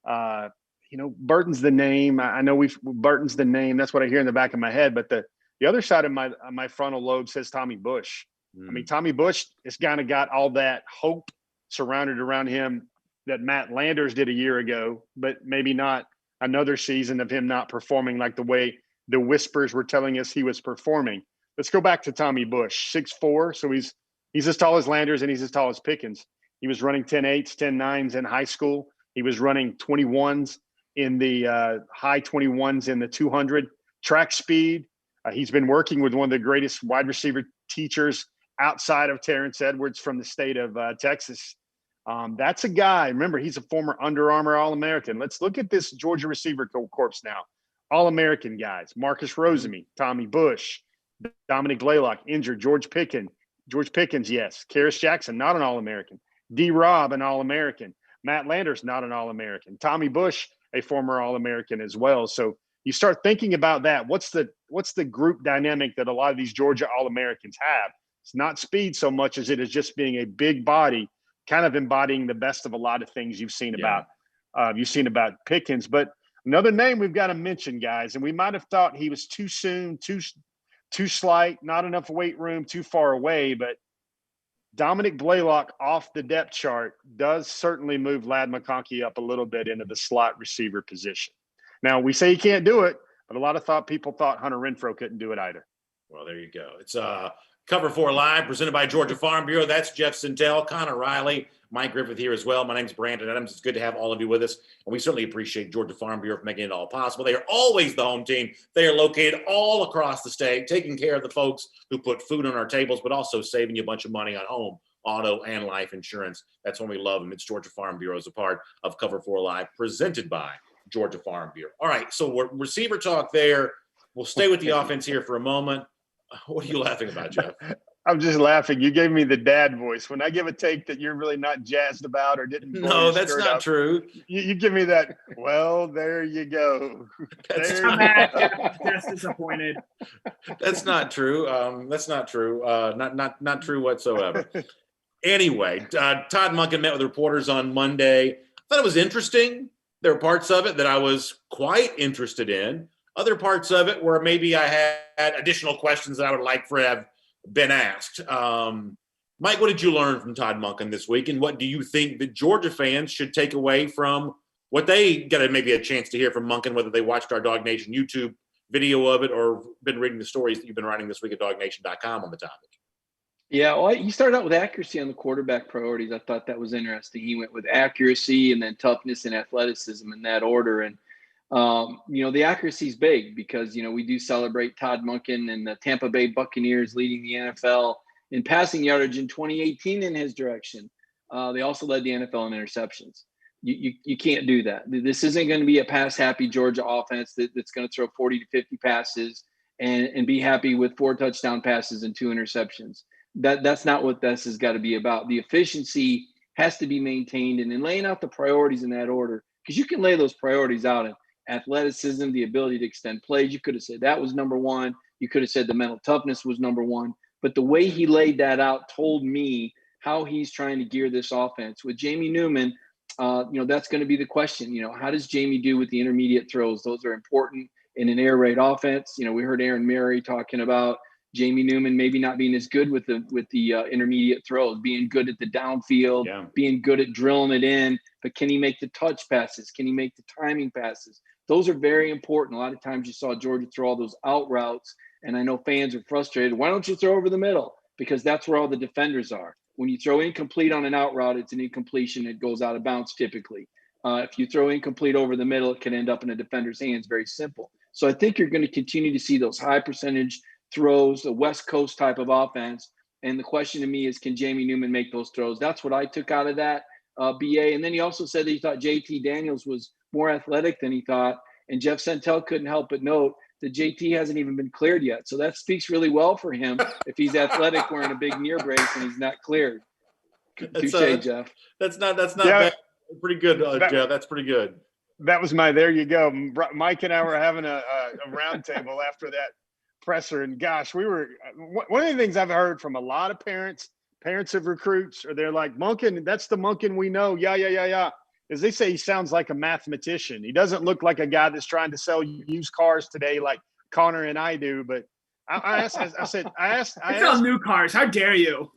Burton's the name. I know Burton's the name. That's what I hear in the back of my head. But the other side of my frontal lobe says Tommy Bush. I mean, Tommy Bush has kind of got all that hope surrounded around him that Matt Landers did a year ago, but maybe not another season of him not performing like the way the whispers were telling us he was performing. Let's go back to Tommy Bush, 6'4", so he's as tall as Landers and he's as tall as Pickens. He was running 10.8s, 10.9s in high school. He was running 21s in the high 21s in the 200 track speed. He's been working with one of the greatest wide receiver teachers outside of Terrence Edwards from the state of Texas. That's a guy. Remember, he's a former Under Armour All-American. Let's look at this Georgia receiver corps now. All-American guys: Marcus Rosemy, Tommy Bush, Dominick Blaylock, injured. George Pickens, yes. Karis Jackson, not an All-American. D-Rob, an All-American. Matt Landers, not an All-American. Tommy Bush, a former All-American as well. So you start thinking about that. What's the group dynamic that a lot of these Georgia All-Americans have? It's not speed so much as it is just being a big body, kind of embodying the best of a lot of things you've seen about Pickens. But another name we've got to mention, guys, and we might have thought he was too soon, too slight, not enough weight room, too far away, but Dominick Blaylock off the depth chart does certainly move Ladd McConkey up a little bit into the slot receiver position. Now, we say he can't do it, but a lot of people thought Hunter Renfrow couldn't do it either. Well, there you go. It's Cover 4 Live, presented by Georgia Farm Bureau. That's Jeff Sintel, Connor Riley, Mike Griffith here as well. My name's Brandon Adams. It's good to have all of you with us, and we certainly appreciate Georgia Farm Bureau for making it all possible. They are always the home team. They are located all across the state, taking care of the folks who put food on our tables, but also saving you a bunch of money on home, auto, and life insurance. That's when we love them. It's Georgia Farm Bureau as a part of Cover 4 Live, presented by Georgia Farm Bureau. All right, so we're receiver talk there. We'll stay with the offense here for a moment. What are you laughing about, Jeff? I'm just laughing. You gave me the dad voice. When I give a take that you're really not jazzed about or didn't. No, that's not up, true. You give me that. Well, there you go. That's disappointed. That's not true. That's not true. Not true whatsoever. Anyway, Todd Monken met with reporters on Monday. I thought it was interesting. There were parts of it that I was quite interested in. Other parts of it where maybe I had additional questions that I would like for have been asked. Mike, what did you learn from Todd Monken this week, and what do you think that Georgia fans should take away from what they got maybe a chance to hear from Monken, whether they watched our Dog Nation YouTube video of it or been reading the stories that you've been writing this week at dognation.com on the topic? Yeah, well, he started out with accuracy on the quarterback priorities. I thought that was interesting. He went with accuracy and then toughness and athleticism in that order. And the accuracy is big because, we do celebrate Todd Monken and the Tampa Bay Buccaneers leading the NFL in passing yardage in 2018 in his direction. They also led the NFL in interceptions. You can't do that. This isn't going to be a pass-happy Georgia offense that's going to throw 40 to 50 passes and be happy with 4 touchdown passes and 2 interceptions. That's not what this has got to be about. The efficiency has to be maintained, and in laying out the priorities in that order, because you can lay those priorities out in athleticism, the ability to extend plays. You could have said that was number 1. You could have said the mental toughness was number 1. But the way he laid that out told me how he's trying to gear this offense. With Jamie Newman, that's going to be the question. How does Jamie do with the intermediate throws? Those are important in an air raid offense. We heard Aaron Murray talking about Jamie Newman maybe not being as good with the intermediate throws, being good at the downfield, being good at drilling it in. But can he make the touch passes? Can he make the timing passes? Those are very important. A lot of times you saw Georgia throw all those out routes, and I know fans are frustrated. Why don't you throw over the middle? Because that's where all the defenders are. When you throw incomplete on an out route, it's an incompletion. It goes out of bounds typically. If you throw incomplete over the middle, it can end up in a defender's hands. Very simple. So I think you're going to continue to see those high percentage throws, the West Coast type of offense. And the question to me is, can Jamie Newman make those throws? That's what I took out of that, BA. And then he also said that he thought JT Daniels was more athletic than he thought. And Jeff Sentell couldn't help but note that JT hasn't even been cleared yet. So that speaks really well for him if he's athletic wearing a big near brace and he's not cleared. Touche, Jeff. That's not bad. Pretty good, Jeff. That's pretty good. That was there you go. Mike and I were having a round table after that presser, and gosh, one of the things I've heard from a lot of parents of recruits, or they're like, Monken, that's the Monken we know. Yeah. Is they say he sounds like a mathematician. He doesn't look like a guy that's trying to sell used cars today like Connor and I do. But I asked new cars. How dare you?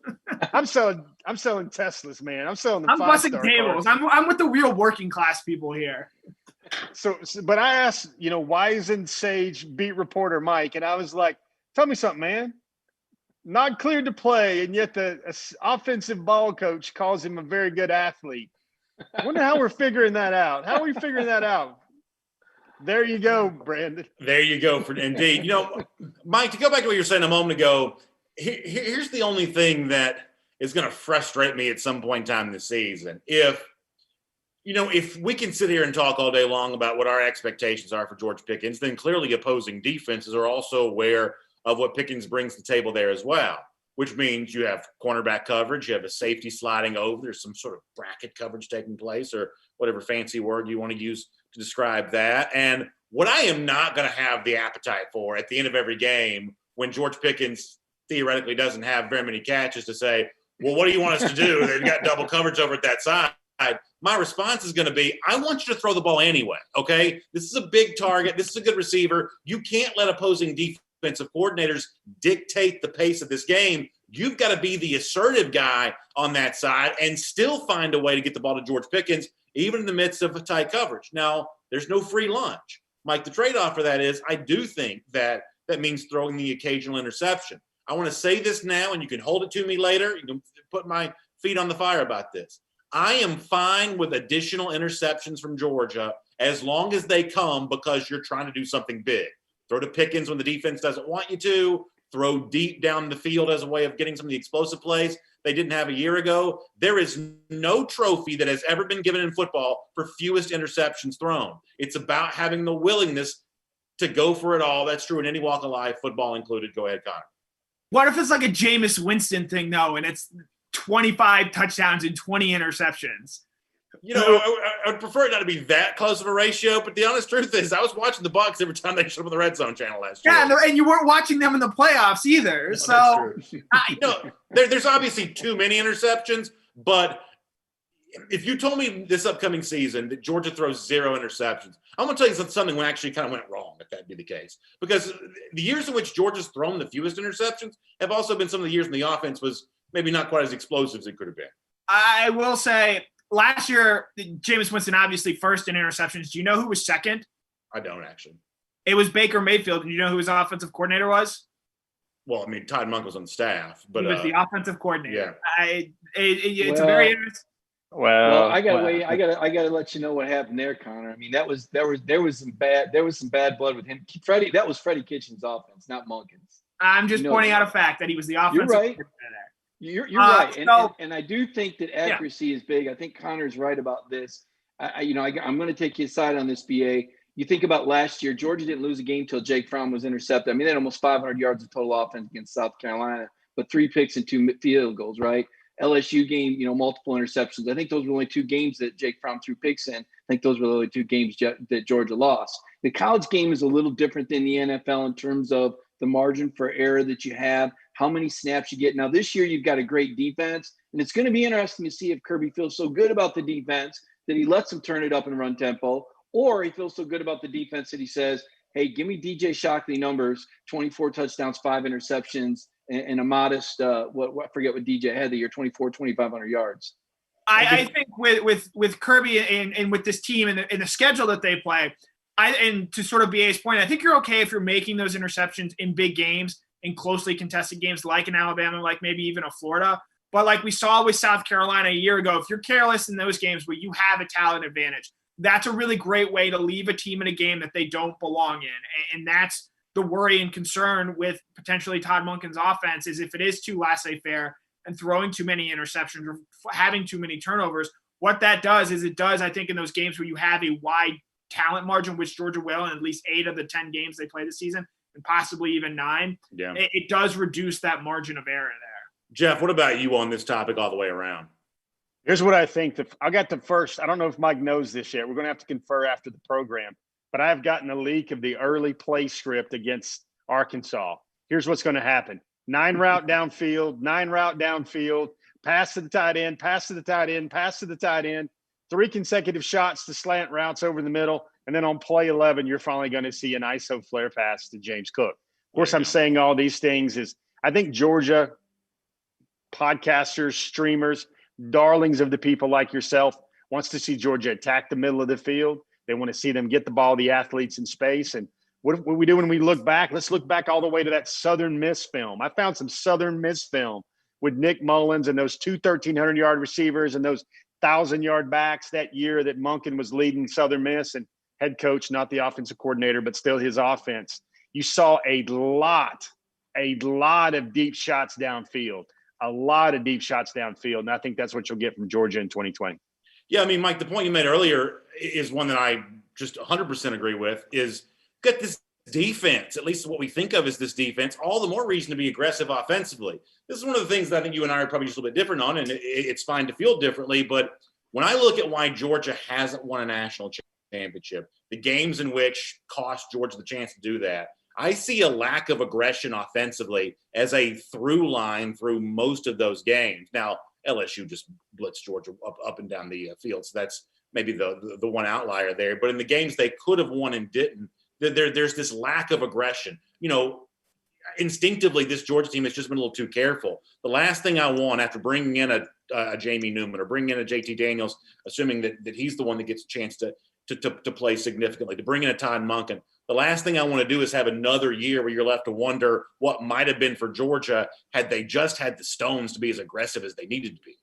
I'm selling Teslas, man. I'm selling I'm busting tables. I'm with the real working class people here. But I asked, Wise and Sage beat reporter Mike, and I was like, tell me something, man. Not cleared to play, and yet the offensive ball coach calls him a very good athlete. I wonder how we're figuring that out. How are we figuring that out? There you go, Brandon. There you go, indeed. Mike, to go back to what you were saying a moment ago, here's the only thing that is going to frustrate me at some point in time this season. If we can sit here and talk all day long about what our expectations are for George Pickens, then clearly opposing defenses are also aware of what Pickens brings to the table there as well, which means you have cornerback coverage, you have a safety sliding over, there's some sort of bracket coverage taking place, or whatever fancy word you want to use to describe that. And what I am not going to have the appetite for at the end of every game, when George Pickens theoretically doesn't have very many catches, to say, well, what do you want us to do? They've got double coverage over at that side. My response is going to be, I want you to throw the ball anyway, okay? This is a big target. This is a good receiver. You can't let opposing defensive coordinators dictate the pace of this game. You've got to be the assertive guy on that side and still find a way to get the ball to George Pickens, even in the midst of a tight coverage. Now, there's no free lunch. Mike, the trade-off for that is I do think that means throwing the occasional interception. I want to say this now, and you can hold it to me later. You can put my feet on the fire about this. I am fine with additional interceptions from Georgia as long as they come because you're trying to do something big. Throw to Pickens when the defense doesn't want you to. Throw deep down the field as a way of getting some of the explosive plays they didn't have a year ago. There is no trophy that has ever been given in football for fewest interceptions thrown. It's about having the willingness to go for it all. That's true in any walk of life, football included. Go ahead, Connor. What if it's like a Jameis Winston thing, though, and it's 25 touchdowns and 20 interceptions? I would prefer it not to be that close of a ratio, but the honest truth is I was watching the Bucs every time they showed up on the Red Zone channel last year. Yeah, and you weren't watching them in the playoffs either. No, so there's obviously too many interceptions, but if you told me this upcoming season that Georgia throws 0 interceptions, I'm going to tell you something when actually kind of went wrong, if that'd be the case. Because the years in which Georgia's thrown the fewest interceptions have also been some of the years when the offense was maybe not quite as explosive as it could have been. I will say last year, Jameis Winston obviously first in interceptions. Do you know who was second? I don't actually. It was Baker Mayfield. And you know who his offensive coordinator was? Well, I mean, Todd Monk was on the staff, but he was the offensive coordinator. Yeah. It's a very interesting. Well, I gotta let you know what happened there, Connor. I mean, there was some bad blood with him. That was Freddie Kitchens' offense, not Monken's. I'm just pointing out a fact that he was the offensive coordinator there. You're right, and I do think that accuracy is big. I think Connor's right about this. I'm going to take his side on this, BA. You think about last year, Georgia didn't lose a game until Jake Fromm was intercepted. I mean, they had almost 500 yards of total offense against South Carolina, but 3 picks and 2 field goals, right? LSU game, multiple interceptions. I think those were only 2 games that Jake Fromm threw picks in. I think those were the only 2 games that Georgia lost. The college game is a little different than the NFL in terms of the margin for error that you have, how many snaps you get. Now, this year, you've got a great defense, and it's going to be interesting to see if Kirby feels so good about the defense that he lets them turn it up and run tempo, or he feels so good about the defense that he says, hey, give me DJ Shockley numbers, 24 touchdowns, 5 interceptions, and a modest, I forget what DJ had the year, 2,500 yards. I think with Kirby and with this team and the schedule that they play, and to sort of BA's point, I think you're okay if you're making those interceptions in big games, in closely contested games like in Alabama, like maybe even a Florida. But like we saw with South Carolina a year ago, if you're careless in those games where you have a talent advantage, that's a really great way to leave a team in a game that they don't belong in. And that's the worry and concern with potentially Todd Monken's offense, is if it is too laissez-faire and throwing too many interceptions or having too many turnovers, what that does is I think, in those games where you have a wide talent margin, which Georgia will in at least 8 of the 10 games they play this season, and possibly even 9, it does reduce that margin of error there. Jeff, what about you on this topic all the way around? Here's what I think. I got the first. I don't know if Mike knows this yet. We're going to have to confer after the program. But I've gotten a leak of the early play script against Arkansas. Here's what's going to happen. 9 route downfield, pass to the tight end, pass to the tight end, pass to the tight end, 3 consecutive shots to slant routes over the middle. And then on play 11, you're finally going to see an ISO flare pass to James Cook. Of course, I'm saying all these things is I think Georgia podcasters, streamers, darlings of the people like yourself wants to see Georgia attack the middle of the field. They want to see them get the ball, the athletes in space. And what we do when we look back, let's look back all the way to that Southern Miss film. I found some Southern Miss film with Nick Mullins and those 2 1,300-yard receivers and those 1,000-yard backs that year that Monken was leading Southern Miss and head coach, not the offensive coordinator, but still his offense. You saw a lot of deep shots downfield, And I think that's what you'll get from Georgia in 2020. Yeah, I mean, Mike, the point you made earlier is one that I just 100% agree with, is get this defense, at least what we think of as this defense, all the more reason to be aggressive offensively. This is one of the things that I think you and I are probably just a little bit different on, and it's fine to feel differently. But when I look at why Georgia hasn't won a national championship, the games in which cost Georgia the chance to do that, I see a lack of aggression offensively as a through line through most of those games. Now, LSU just blitzed Georgia up and down the field, so that's maybe the one outlier there. But in the games they could have won and didn't, there's this lack of aggression. Instinctively, this Georgia team has just been a little too careful. The last thing I want after bringing in a Jamie Newman or bringing in a JT Daniels, assuming that he's the one that gets a chance to play significantly, to bring in a Todd Monken, the last thing I want to do is have another year where you're left to wonder what might have been for Georgia had they just had the stones to be as aggressive as they needed to be.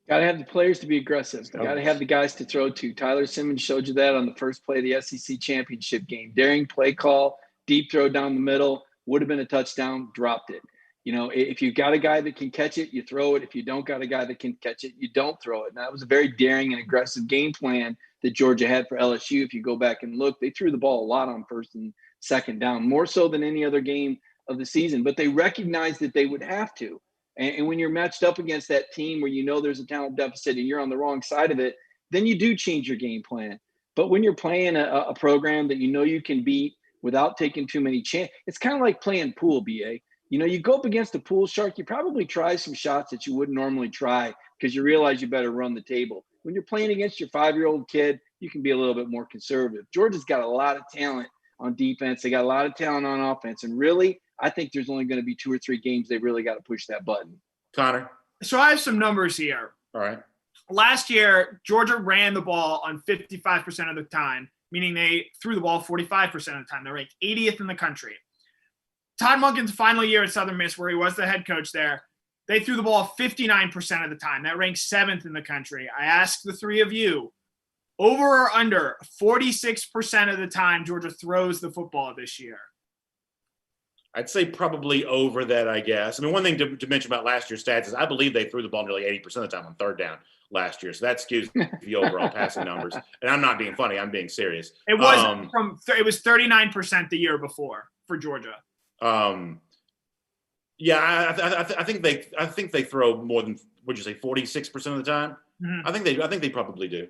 Got to have the players to be aggressive. Got to have the guys to throw to. Tyler Simmons showed you that on the first play of the SEC championship game. Daring play call, deep throw down the middle, would have been a touchdown, dropped it. If you've got a guy that can catch it, you throw it. If you don't got a guy that can catch it, you don't throw it. Now, it was a very daring and aggressive game plan that Georgia had for LSU. If you go back and look, they threw the ball a lot on first and second down, more so than any other game of the season. But they recognized that they would have to. And when you're matched up against that team where there's a talent deficit and you're on the wrong side of it, then you do change your game plan. But when you're playing a program that you can beat without taking too many chances, it's kind of like playing pool, BA. You go up against a pool shark, you probably try some shots that you wouldn't normally try because you realize you better run the table. When you're playing against your 5-year-old kid, you can be a little bit more conservative. Georgia's got a lot of talent on defense. They got a lot of talent on offense. And really, I think there's only going to be 2 or 3 games they really got to push that button. Connor? So I have some numbers here. All right. Last year, Georgia ran the ball on 55% of the time, meaning they threw the ball 45% of the time. They're ranked 80th in the country. Todd Monken's final year at Southern Miss, where he was the head coach there, they threw the ball 59% of the time. That ranks 7th in the country. I ask the 3 of you, over or under 46% of the time Georgia throws the football this year? I'd say probably over that, I guess. I mean, one thing to mention about last year's stats is I believe they threw the ball nearly 80% of the time on third down. last year. So that skews the overall passing numbers. And I'm not being funny. I'm being serious. It was it was 39% the year before for Georgia. Yeah, I think they throw more than, would you say, 46% of the time? Mm-hmm. I think they probably do.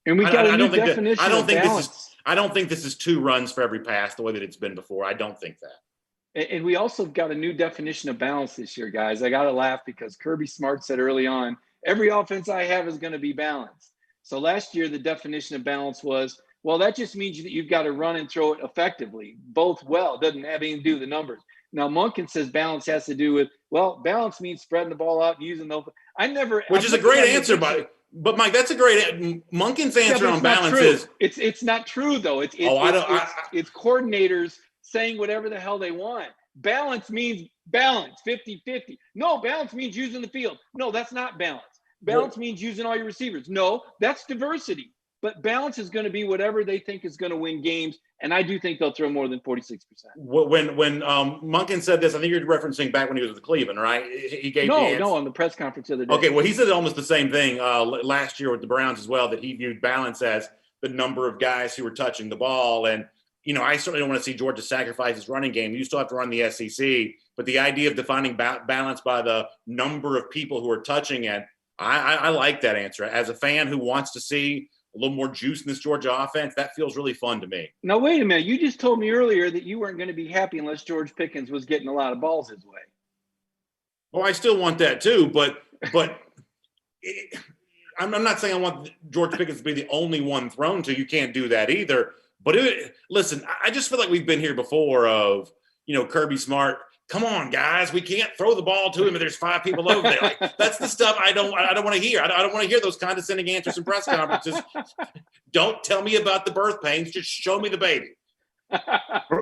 And we got a new definition of balance. I don't think this is 2 runs for every pass the way that it's been before. I don't think that. And we also got a new definition of balance this year, guys. I got to laugh because Kirby Smart said early on, every offense I have is going to be balanced. So last year, the definition of balance was, well, that just means that you've got to run and throw it effectively, both well. It doesn't have anything to do with the numbers. Now, Monken says balance has to do with, well, balance means spreading the ball out and using the – which is a great answer, but Mike, that's a great – Monken's answer on balance is – It's not true, though. It's coordinators saying whatever the hell they want. Balance means balance, 50-50. No, balance means using the field. No, that's not balance. Balance means using all your receivers. No, that's diversity. But balance is going to be whatever they think is going to win games, and I do think they'll throw more than 46%. When Monken said this, I think you're referencing back when he was with Cleveland, right? He gave on the press conference the other day. Okay, well, he said almost the same thing last year with the Browns as well, that he viewed balance as the number of guys who were touching the ball. And, I certainly don't want to see Georgia sacrifice his running game. You still have to run the SEC, but the idea of defining balance by the number of people who are touching it, I like that answer. As a fan who wants to see a little more juice in this Georgia offense, that feels really fun to me. Now, wait a minute. You just told me earlier that you weren't going to be happy unless George Pickens was getting a lot of balls his way. Well, I still want that too, but I'm not saying I want George Pickens to be the only one thrown to. You can't do that either. But listen, I just feel like we've been here before of, Kirby Smart. Come on, guys, we can't throw the ball to him if there's 5 people over there. Like, that's the stuff I don't want to hear. I don't want to hear those condescending answers in press conferences. Don't tell me about the birth pains. Just show me the baby.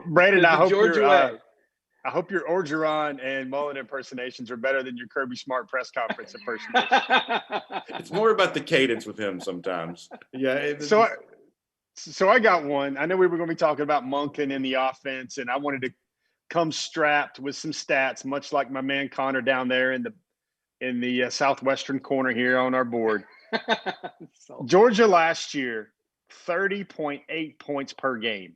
Brandon, I hope your Orgeron and Mullen impersonations are better than your Kirby Smart press conference impersonation. It's more about the cadence with him sometimes. Yeah. So I got one. I know we were going to be talking about Monken in the offense, and I wanted to come strapped with some stats, much like my man Connor down there in the southwestern corner here on our board. Georgia last year, 30.8 points per game.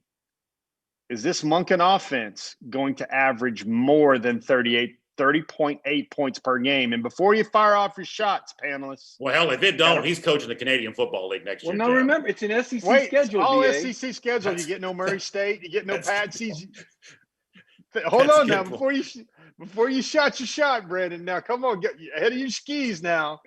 Is this Monken offense going to average more than 30.8 points per game? And before you fire off your shots, panelists. Well, hell, if it don't, he's coaching the Canadian Football League next year. Well, now remember, it's an SEC schedule. All BA. SEC schedule. You get no Murray State. You get no Patsies. Hold on now. Before you shot your shot, Brandon. Now, come on. Get ahead of your skis now.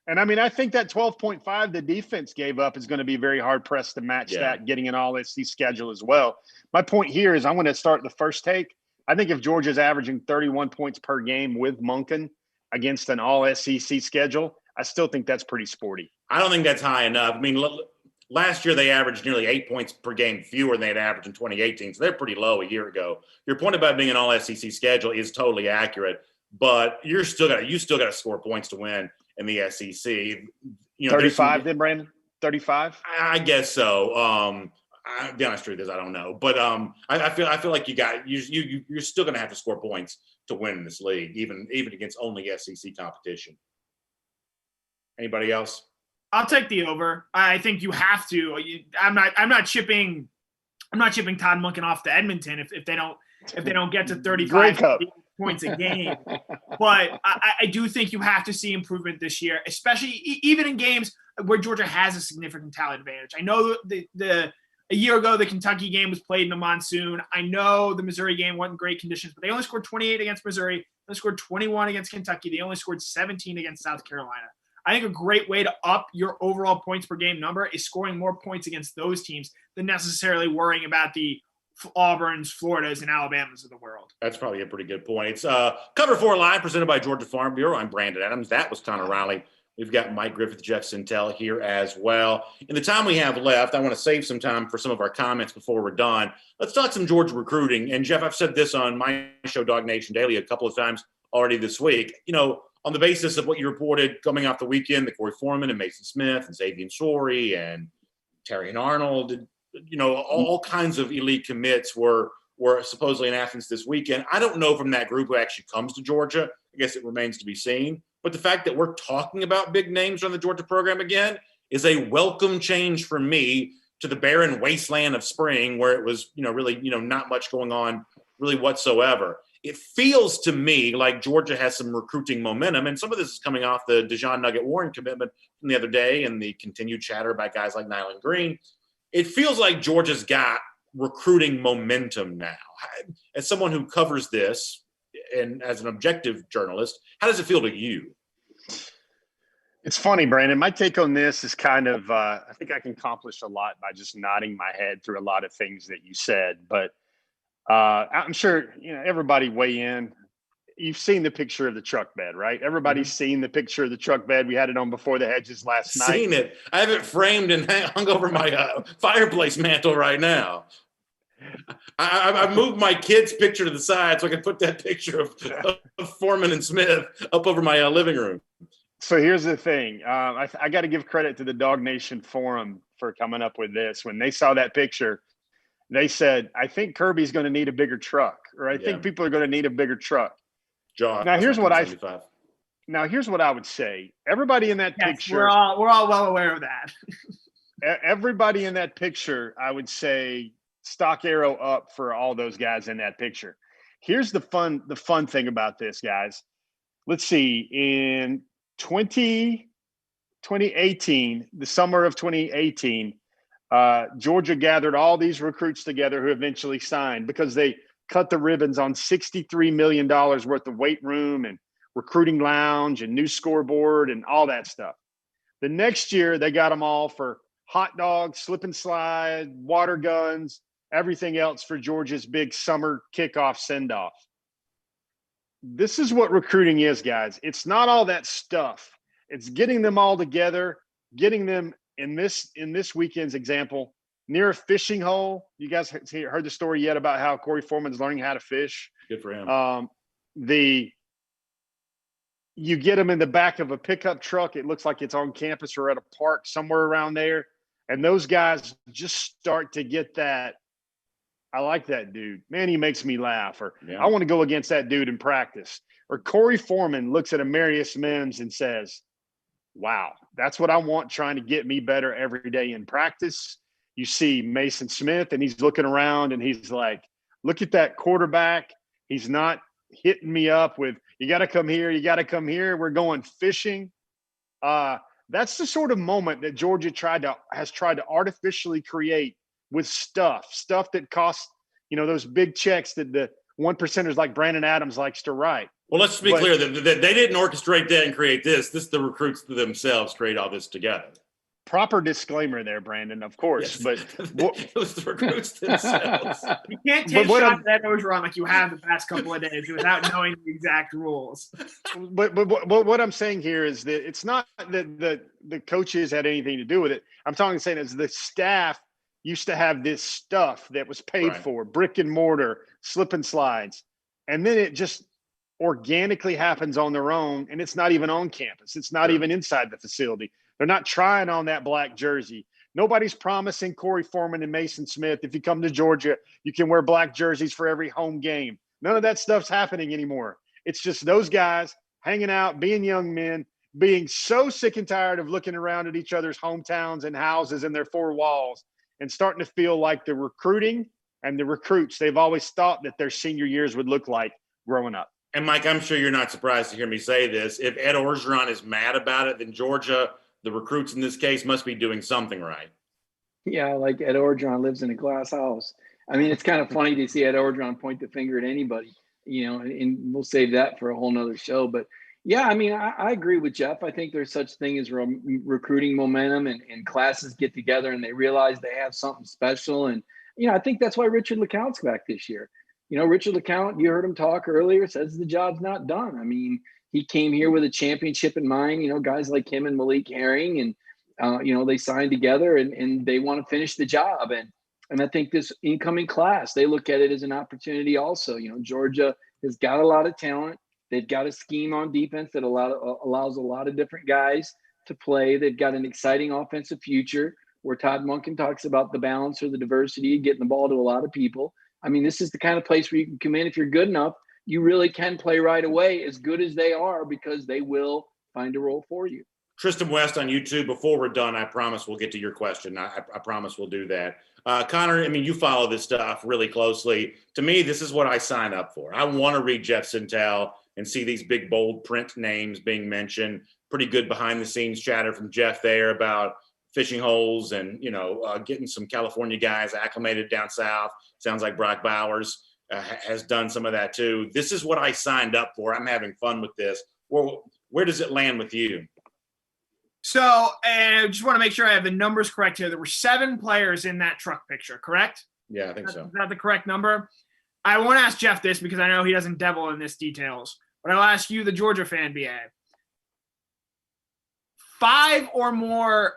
And, I think that 12.5 the defense gave up is going to be very hard-pressed to match that, getting an all-SEC schedule as well. My point here is I'm going to start the first take. I think if Georgia's averaging 31 points per game with Monken against an all-SEC schedule, I still think that's pretty sporty. I don't think that's high enough. Last year they averaged nearly 8 points per game fewer than they'd averaged in 2018, so they're pretty low a year ago. Your point about being an all-SEC schedule is totally accurate, but you still got to score points to win in the SEC. 35 then, Brandon? 35? I guess so. I'll be honest with you, I don't know, but I feel like you're still going to have to score points to win in this league, even against only SEC competition. Anybody else? I'll take the over. I think you have to. I'm not shipping Todd Monken off to Edmonton if they don't get to 35 points a game. But I do think you have to see improvement this year, especially even in games where Georgia has a significant talent advantage. I know a year ago, the Kentucky game was played in a monsoon. I know the Missouri game wasn't great conditions, but they only scored 28 against Missouri. They scored 21 against Kentucky. They only scored 17 against South Carolina. I think a great way to up your overall points per game number is scoring more points against those teams than necessarily worrying about the Auburns, Floridas, and Alabamas of the world. That's probably a pretty good point. It's Cover 4 Live presented by Georgia Farm Bureau. I'm Brandon Adams. That was Connor Riley. We've got Mike Griffith, Jeff Sintel here as well. In the time we have left, I want to save some time for some of our comments before we're done. Let's talk some Georgia recruiting. And, Jeff, I've said this on my show, Dog Nation Daily, a couple of times already this week. On the basis of what you reported coming off the weekend, the Corey Foreman and Mason Smith and Xavier Sorey and Terry and Arnold, all kinds of elite commits were supposedly in Athens this weekend. I don't know from that group who actually comes to Georgia. I guess it remains to be seen. But the fact that we're talking about big names on the Georgia program again is a welcome change for me to the barren wasteland of spring where it was, really, not much going on really whatsoever. It feels to me like Georgia has some recruiting momentum, and some of this is coming off the Dijon Nugget Warren commitment from the other day and the continued chatter about guys like Nyland Green. It feels like Georgia's got recruiting momentum now. As someone who covers this and as an objective journalist, how does it feel to you? It's funny, Brandon. My take on this is kind of, I think I can accomplish a lot by just nodding my head through a lot of things that you said. But I'm sure, everybody weigh in. You've seen the picture of the truck bed, right? Everybody's seen the picture of the truck bed. We had it on Before the Hedges last night. Seen it. I have it framed and hung over my fireplace mantle right now. I moved my kid's picture to the side so I can put that picture of Foreman and Smith up over my living room. So here's the thing. I got to give credit to the Dog Nation Forum for coming up with this. When they saw that picture, they said, I think Kirby's going to need a bigger truck, or I think people are going to need a bigger truck. Now, here's what I would say. Everybody in that picture. We're all well aware of that. Everybody in that picture, I would say, stock arrow up for all those guys in that picture. Here's the fun thing about this, guys. Let's see. In 2018, the summer of 2018, Georgia gathered all these recruits together who eventually signed because they cut the ribbons on $63 million worth of weight room and recruiting lounge and new scoreboard and all that stuff. The next year, they got them all for hot dogs, slip and slide, water guns, everything else for Georgia's big summer kickoff send-off. This is what recruiting is, guys. It's not all that stuff. It's getting them all together, getting them in this weekend's example near a fishing hole. You guys heard the story yet about how Corey Foreman's learning how to fish? Good for him. You get them in the back of a pickup truck. It looks like it's on campus or at a park somewhere around there. And those guys just start to get that. I like that dude. Man, he makes me laugh. Or I want to go against that dude in practice. Or Corey Foreman looks at Amarius Mims and says, wow, that's what I want, trying to get me better every day in practice. You see Mason Smith, and he's looking around, and he's like, look at that quarterback. He's not hitting me up with, you got to come here, you got to come here. We're going fishing. That's the sort of moment that Georgia has tried to artificially create with stuff that costs, those big checks that the one percenters like Brandon Adams likes to write. Well, let's be clear that they didn't orchestrate that and create this. The recruits themselves create all this together. Proper disclaimer there, Brandon, of course. Yes. But it was the recruits themselves. You can't take shots at that Ogeron like you have the past couple of days without knowing the exact rules. But what I'm saying here is that it's not that the coaches had anything to do with it. I'm saying is the staff used to have this stuff that was paid for, brick and mortar, slip and slides. And then it just organically happens on their own, and it's not even on campus. It's not even inside the facility. They're not trying on that black jersey. Nobody's promising Corey Foreman and Mason Smith, if you come to Georgia, you can wear black jerseys for every home game. None of that stuff's happening anymore. It's just those guys hanging out, being young men, being so sick and tired of looking around at each other's hometowns and houses and their four walls and starting to feel like the recruiting and the recruits they've always thought that their senior years would look like growing up. And, Mike, I'm sure you're not surprised to hear me say this. If Ed Orgeron is mad about it, then Georgia, the recruits in this case, must be doing something right. Yeah, like Ed Orgeron lives in a glass house. I mean, it's kind of funny to see Ed Orgeron point the finger at anybody, and we'll save that for a whole nother show. But, yeah, I mean, I agree with Jeff. I think there's such thing as recruiting momentum and classes get together and they realize they have something special. And, I think that's why Richard LeCount's back this year. Richard LeCount, you heard him talk earlier, says the job's not done. I mean, he came here with a championship in mind, guys like him and Malik Herring, and, they signed together and they want to finish the job. And I think this incoming class, they look at it as an opportunity also. Georgia has got a lot of talent. They've got a scheme on defense that allows a lot of different guys to play. They've got an exciting offensive future where Todd Monken talks about the balance or the diversity, getting the ball to a lot of people. I mean, this is the kind of place where you can come in if you're good enough. You really can play right away as good as they are because they will find a role for you. Tristan West on YouTube. Before we're done, I promise we'll get to your question. I promise we'll do that. Connor, I mean, you follow this stuff really closely. To me, this is what I sign up for. I want to read Jeff Sintel and see these big, bold print names being mentioned. Pretty good behind-the-scenes chatter from Jeff there about fishing holes and, getting some California guys acclimated down south. Sounds like Brock Bowers has done some of that too. This is what I signed up for. I'm having fun with this. Well, where does it land with you? So, and I just want to make sure I have the numbers correct here. There were 7 players in that truck picture, correct? Yeah, I think so. Is that the correct number? I want to ask Jeff this because I know he doesn't devil in this details, but I'll ask you, the Georgia fan, BA. 5 or more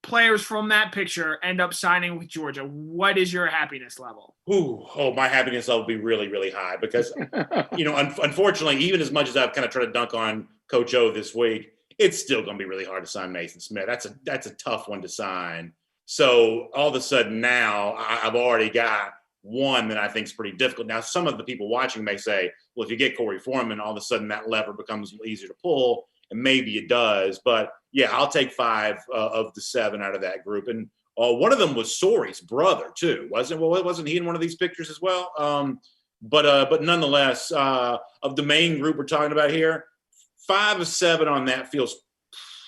players from that picture end up signing with Georgia. What is your happiness level? My happiness level will be really, really high because, unfortunately, even as much as I've kind of tried to dunk on Coach O this week, it's still going to be really hard to sign Mason Smith. That's a tough one to sign. So all of a sudden now I've already got one that I think is pretty difficult. Now, some of the people watching may say, well, if you get Corey Foreman, all of a sudden that lever becomes easier to pull, and maybe it does. But yeah, I'll take 5 of the 7 out of that group. And one of them was Sori's brother too, wasn't he in one of these pictures as well? But nonetheless, of the main group we're talking about here, 5 of 7 on that feels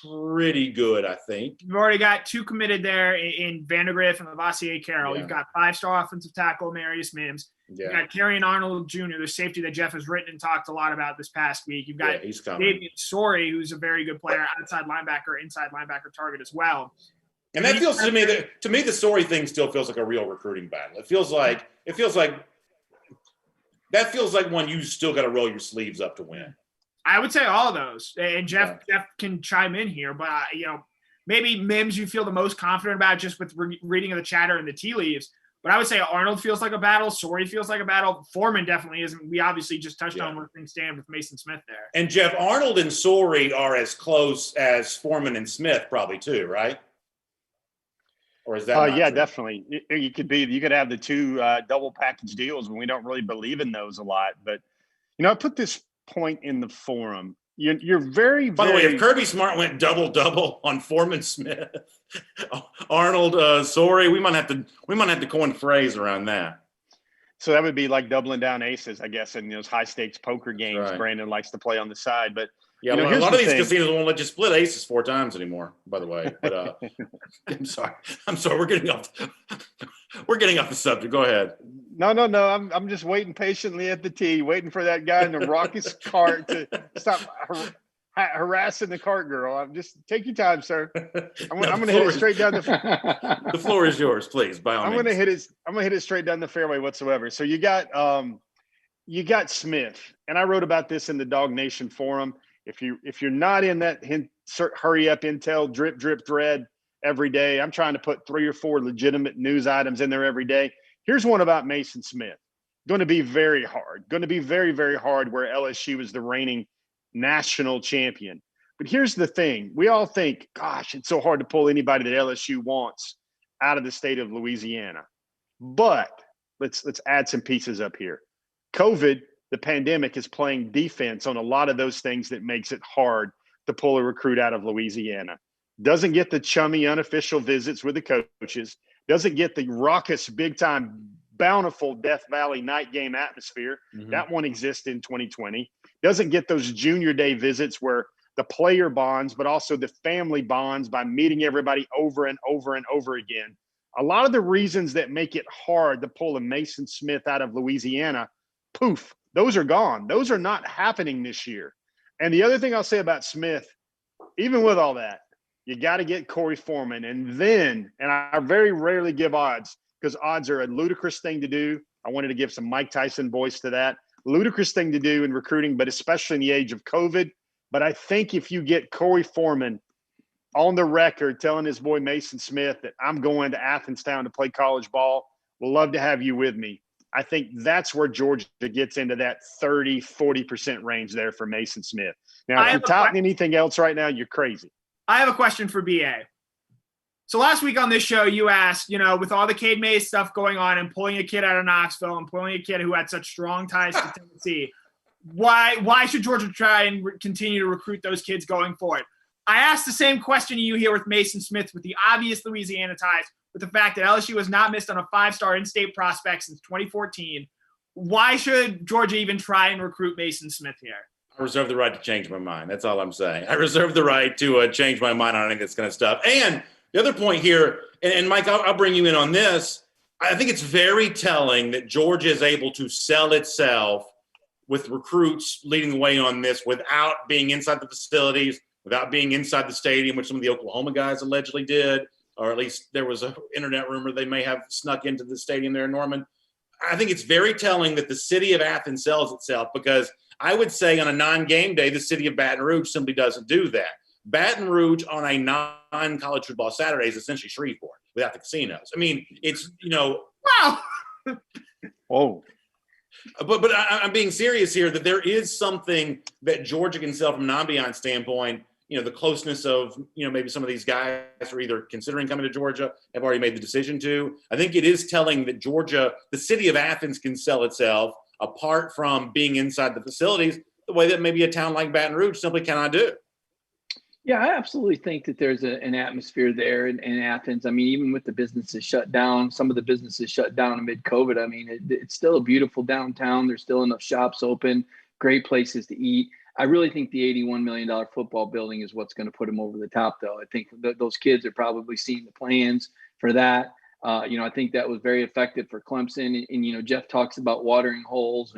pretty good, I think. You've already got 2 committed there in Vandegrift and Lavoisier Carroll. Yeah. You've got 5-star offensive tackle Marius Mims. Yeah. You've got Kerryon Arnold Jr., the safety that Jeff has written and talked a lot about this past week. You've got he's coming. David Sori, who's a very good player, outside linebacker, inside linebacker target as well. And that feels to me the Sori thing still feels like a real recruiting battle. It feels like one you still got to roll your sleeves up to win. I would say all of those, and Jeff can chime in here, but maybe Mims you feel the most confident about just with reading of the chatter and the tea leaves. But I would say Arnold feels like a battle. Sori feels like a battle. Foreman definitely isn't. We obviously just touched on where things stand with Mason Smith there. And Jeff, Arnold and Sori are as close as Foreman and Smith probably too, right? Or is that? Yeah, true? Definitely. You could have the 2 double package deals when we don't really believe in those a lot. But I put this point in the forum. You're very, by the way, if Kirby Smart went double on Foreman Smith, Arnold, Sori, we might have to coin a phrase around that. So that would be like doubling down aces, I guess, in those high stakes poker games. Right. Brandon likes to play on the side, but yeah, a lot of these casinos won't let you split aces 4 times anymore. By the way, but I'm sorry, we're getting off the subject. Go ahead. No. I'm just waiting patiently at the tee, waiting for that guy in the raucous cart to stop harassing the cart girl. I'm just take your time, sir. I'm going to hit it straight down the floor is yours, please. By all means. I'm going to hit it straight down the fairway whatsoever. So you got Smith, and I wrote about this in the Dog Nation forum. If you're not in that hurry up intel drip dread every day, I'm trying to put 3 or 4 legitimate news items in there every day. Here's one about Mason Smith. Going to be very hard. Going to be very, very hard where LSU is the reigning national champion. But here's the thing. We all think, gosh, it's so hard to pull anybody that LSU wants out of the state of Louisiana. But let's add some pieces up here. COVID, the pandemic, is playing defense on a lot of those things that makes it hard to pull a recruit out of Louisiana. Doesn't get the chummy unofficial visits with the coaches. Doesn't get the raucous, big-time, bountiful Death Valley night game atmosphere. Mm-hmm. That one exists in 2020. Doesn't get those junior day visits where the player bonds, but also the family bonds by meeting everybody over and over and over again. A lot of the reasons that make it hard to pull a Mason Smith out of Louisiana, poof, those are gone. Those are not happening this year. And the other thing I'll say about Smith, even with all that, you got to get Corey Foreman. And I very rarely give odds because odds are a ludicrous thing to do. I wanted to give some Mike Tyson voice to that. Ludicrous thing to do in recruiting, but especially in the age of COVID. But I think if you get Corey Foreman on the record telling his boy Mason Smith that I'm going to Athenstown to play college ball, we'll love to have you with me. I think that's where Georgia gets into that 30-40% range there for Mason Smith. Now, if you're touting anything else right now, you're crazy. I have a question for BA. So last week on this show, you asked, with all the Cade Mays stuff going on and pulling a kid out of Knoxville and pulling a kid who had such strong ties to Tennessee, why should Georgia try and continue to recruit those kids going forward? I asked the same question to you here with Mason Smith with the obvious Louisiana ties, with the fact that LSU has not missed on a 5-star in-state prospect since 2014. Why should Georgia even try and recruit Mason Smith here? I reserve the right to change my mind. That's all I'm saying. I reserve the right to change my mind on any of this kind of stuff. And the other point here, and Mike, I'll bring you in on this. I think it's very telling that Georgia is able to sell itself with recruits leading the way on this without being inside the facilities, without being inside the stadium, which some of the Oklahoma guys allegedly did, or at least there was an internet rumor they may have snuck into the stadium there in Norman. I think it's very telling that the city of Athens sells itself, because I would say on a non-game day, the city of Baton Rouge simply doesn't do that. Baton Rouge on a non-college football Saturday is essentially Shreveport without the casinos. I mean, it's, Wow. Oh, but I'm being serious here, that there is something that Georgia can sell from an ambiance standpoint. The closeness of, maybe some of these guys are either considering coming to Georgia, have already made the decision to. I think it is telling that Georgia, the city of Athens, can sell itself apart from being inside the facilities the way that maybe a town like Baton Rouge simply cannot do. Yeah, I absolutely think that there's an atmosphere there in Athens. I mean, even with the businesses shut down, some of the businesses shut down amid COVID. I mean, it's still a beautiful downtown. There's still enough shops open, great places to eat. I really think the $81 million football building is what's going to put them over the top, though. I think those kids are probably seeing the plans for that. I think that was very effective for Clemson. And Jeff talks about watering holes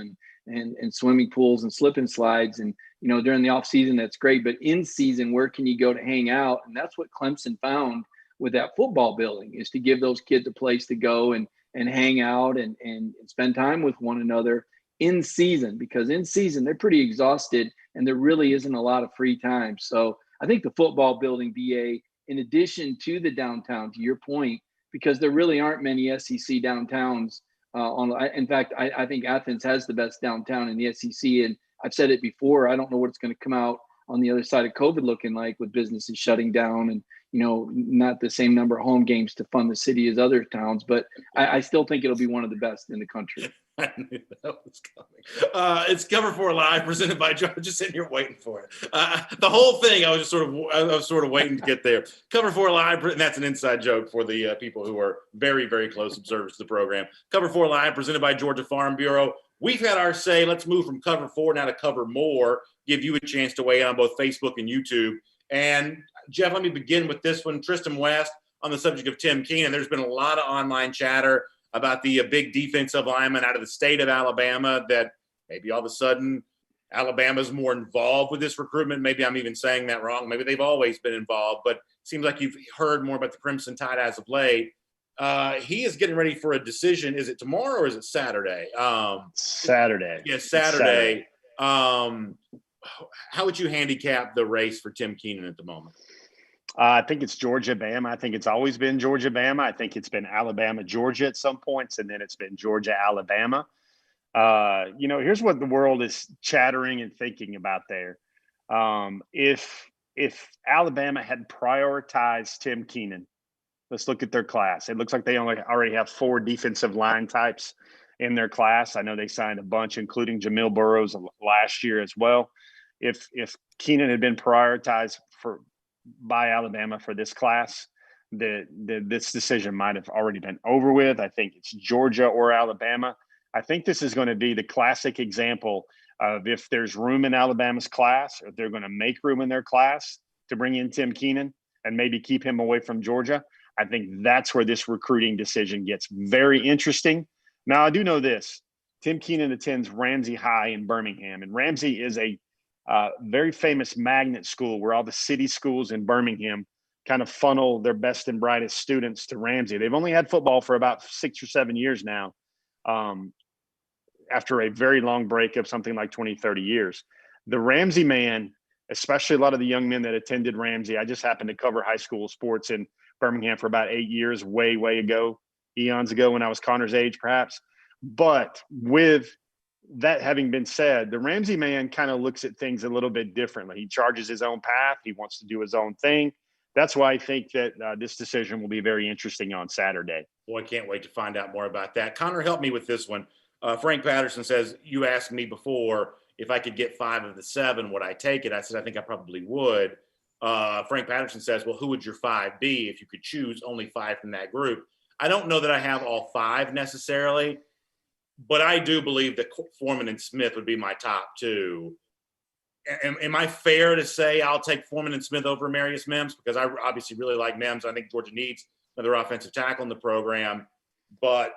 and swimming pools and slip and slides. And, during the off season, that's great. But in season, where can you go to hang out? And that's what Clemson found with that football building, is to give those kids a place to go and hang out and spend time with one another in season, because in season, they're pretty exhausted and there really isn't a lot of free time. So I think the football building, BA, in addition to the downtown, to your point, because there really aren't many SEC downtowns. In fact, I think Athens has the best downtown in the SEC. And I've said it before, I don't know what it's going to come out on the other side of COVID looking like, with businesses shutting down and, not the same number of home games to fund the city as other towns. But I still think it'll be one of the best in the country. I knew that was coming. It's Cover 4 Live, presented by Georgia. Just sitting here waiting for it. The whole thing, I was sort of waiting to get there. Cover 4 Live, and that's an inside joke for the people who are very, very close observers to the program. Cover 4 Live, presented by Georgia Farm Bureau. We've had our say. Let's move from Cover 4 now to Cover More. Give you a chance to weigh in on both Facebook and YouTube. And Jeff, let me begin with this one. Tristan West on the subject of Tim Keenan. There's been a lot of online chatter about the big defensive lineman out of the state of Alabama, that maybe all of a sudden Alabama's more involved with this recruitment. Maybe I'm even saying that wrong. Maybe they've always been involved, but it seems like you've heard more about the Crimson Tide as of late. He is getting ready for a decision. Is it tomorrow or is it Saturday? Saturday. Yes, Saturday. How would you handicap the race for Tim Keenan at the moment? I think it's Georgia, Bama. I think it's always been Georgia, Bama. I think it's been Alabama, Georgia at some points, and then it's been Georgia, Alabama. Here's what the world is chattering and thinking about there. If Alabama had prioritized Tim Keenan, let's look at their class. It looks like they already have 4 defensive line types in their class. I know they signed a bunch, including Jamil Burroughs last year as well. If Keenan had been prioritized by Alabama for this class, this decision might have already been over with. I think it's Georgia or Alabama. I think this is going to be the classic example of, if there's room in Alabama's class, or if they're going to make room in their class to bring in Tim Keenan and maybe keep him away from Georgia. I think that's where this recruiting decision gets very interesting. Now, I do know this. Tim Keenan attends Ramsey High in Birmingham, and Ramsey is a very famous magnet school where all the city schools in Birmingham kind of funnel their best and brightest students to Ramsey. They've only had football for about 6 or 7 years now, after a very long break of something like 20, 30 years. The Ramsey man, especially a lot of the young men that attended Ramsey, I just happened to cover high school sports in Birmingham for about 8 years, way ago, eons ago, when I was Connor's age, perhaps. But with that having been said, the Ramsey man kind of looks at things a little bit differently. He charges his own path. He wants to do his own thing. That's why I think that this decision will be very interesting on Saturday. Boy, I can't wait to find out more about that. Connor, help me with this one. Frank Patterson says, you asked me before, if I could get 5 of the 7, would I take it? I said, I think I probably would. Frank Patterson says, well, who would your 5 be if you could choose only 5 from that group? I don't know that I have all 5 necessarily, but I do believe that Foreman and Smith would be my top 2. Am I fair to say I'll take Foreman and Smith over Marius Mims? Because I obviously really like Mims. I think Georgia needs another offensive tackle in the program. But,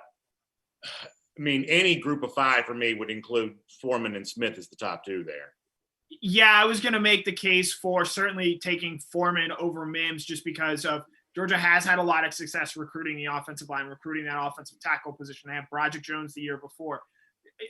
I mean, any group of 5 for me would include Foreman and Smith as the top 2 there. Yeah, I was going to make the case for certainly taking Foreman over Mims just because of Georgia has had a lot of success recruiting the offensive line, recruiting that offensive tackle position. They had Broderick Jones the year before.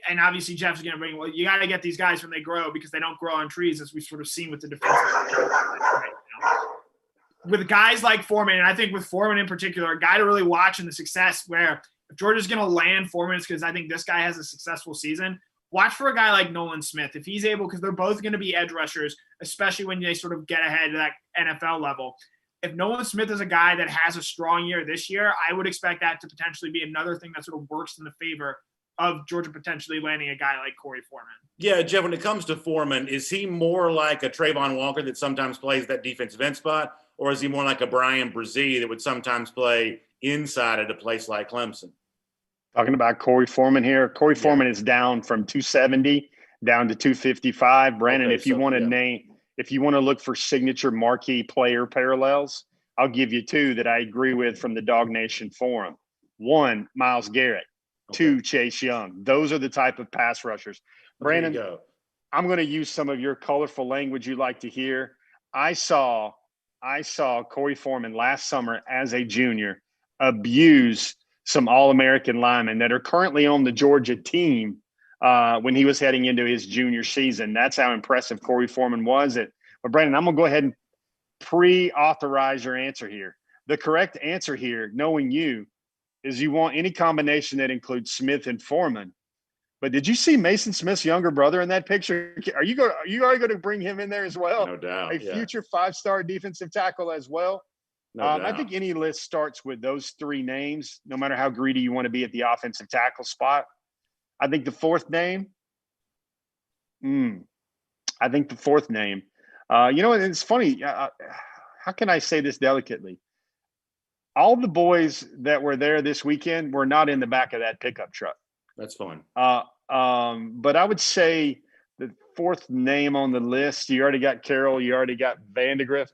And obviously Jeff's going to bring, well, you got to get these guys when they grow because they don't grow on trees, as we've sort of seen with the defensive right now. With guys like Foreman, and I think with Foreman in particular, a guy to really watch in the success where if Georgia's going to land Foreman, because I think this guy has a successful season, watch for a guy like Nolan Smith. If he's able, because they're both going to be edge rushers, especially when they sort of get ahead of that NFL level. If Nolan Smith is a guy that has a strong year this year, I would expect that to potentially be another thing that sort of works in the favor of Georgia potentially landing a guy like Corey Foreman. Yeah, Jeff, when it comes to Foreman, is he more like a Trayvon Walker that sometimes plays that defensive end spot, or is he more like a Brian Brzee that would sometimes play inside at a place like Clemson? Talking about Corey Foreman here. Corey Foreman is down from 270 down to 255. Brandon, if you want to look for signature marquee player parallels, I'll give you 2 that I agree with from the Dog Nation Forum. 1, Myles Garrett. 2, Chase Young. Those are the type of pass rushers. Brandon, I'm going to use some of your colorful language you like to hear. I saw Corey Foreman last summer as a junior abuse some All-American linemen that are currently on the Georgia team when he was heading into his junior season. That's how impressive Corey Foreman was. But Brandon, I'm going to go ahead and pre-authorize your answer here. The correct answer here, knowing you, is you want any combination that includes Smith and Foreman. But did you see Mason Smith's younger brother in that picture? Are you going to bring him in there as well? No doubt. A future 5-star defensive tackle as well. No doubt. I think any list starts with those 3 names, no matter how greedy you want to be at the offensive tackle spot. I think the 4th name, it's funny. How can I say this delicately? All the boys that were there this weekend were not in the back of that pickup truck. That's fine. But I would say the 4th name on the list, you already got Carroll, you already got Vandegrift.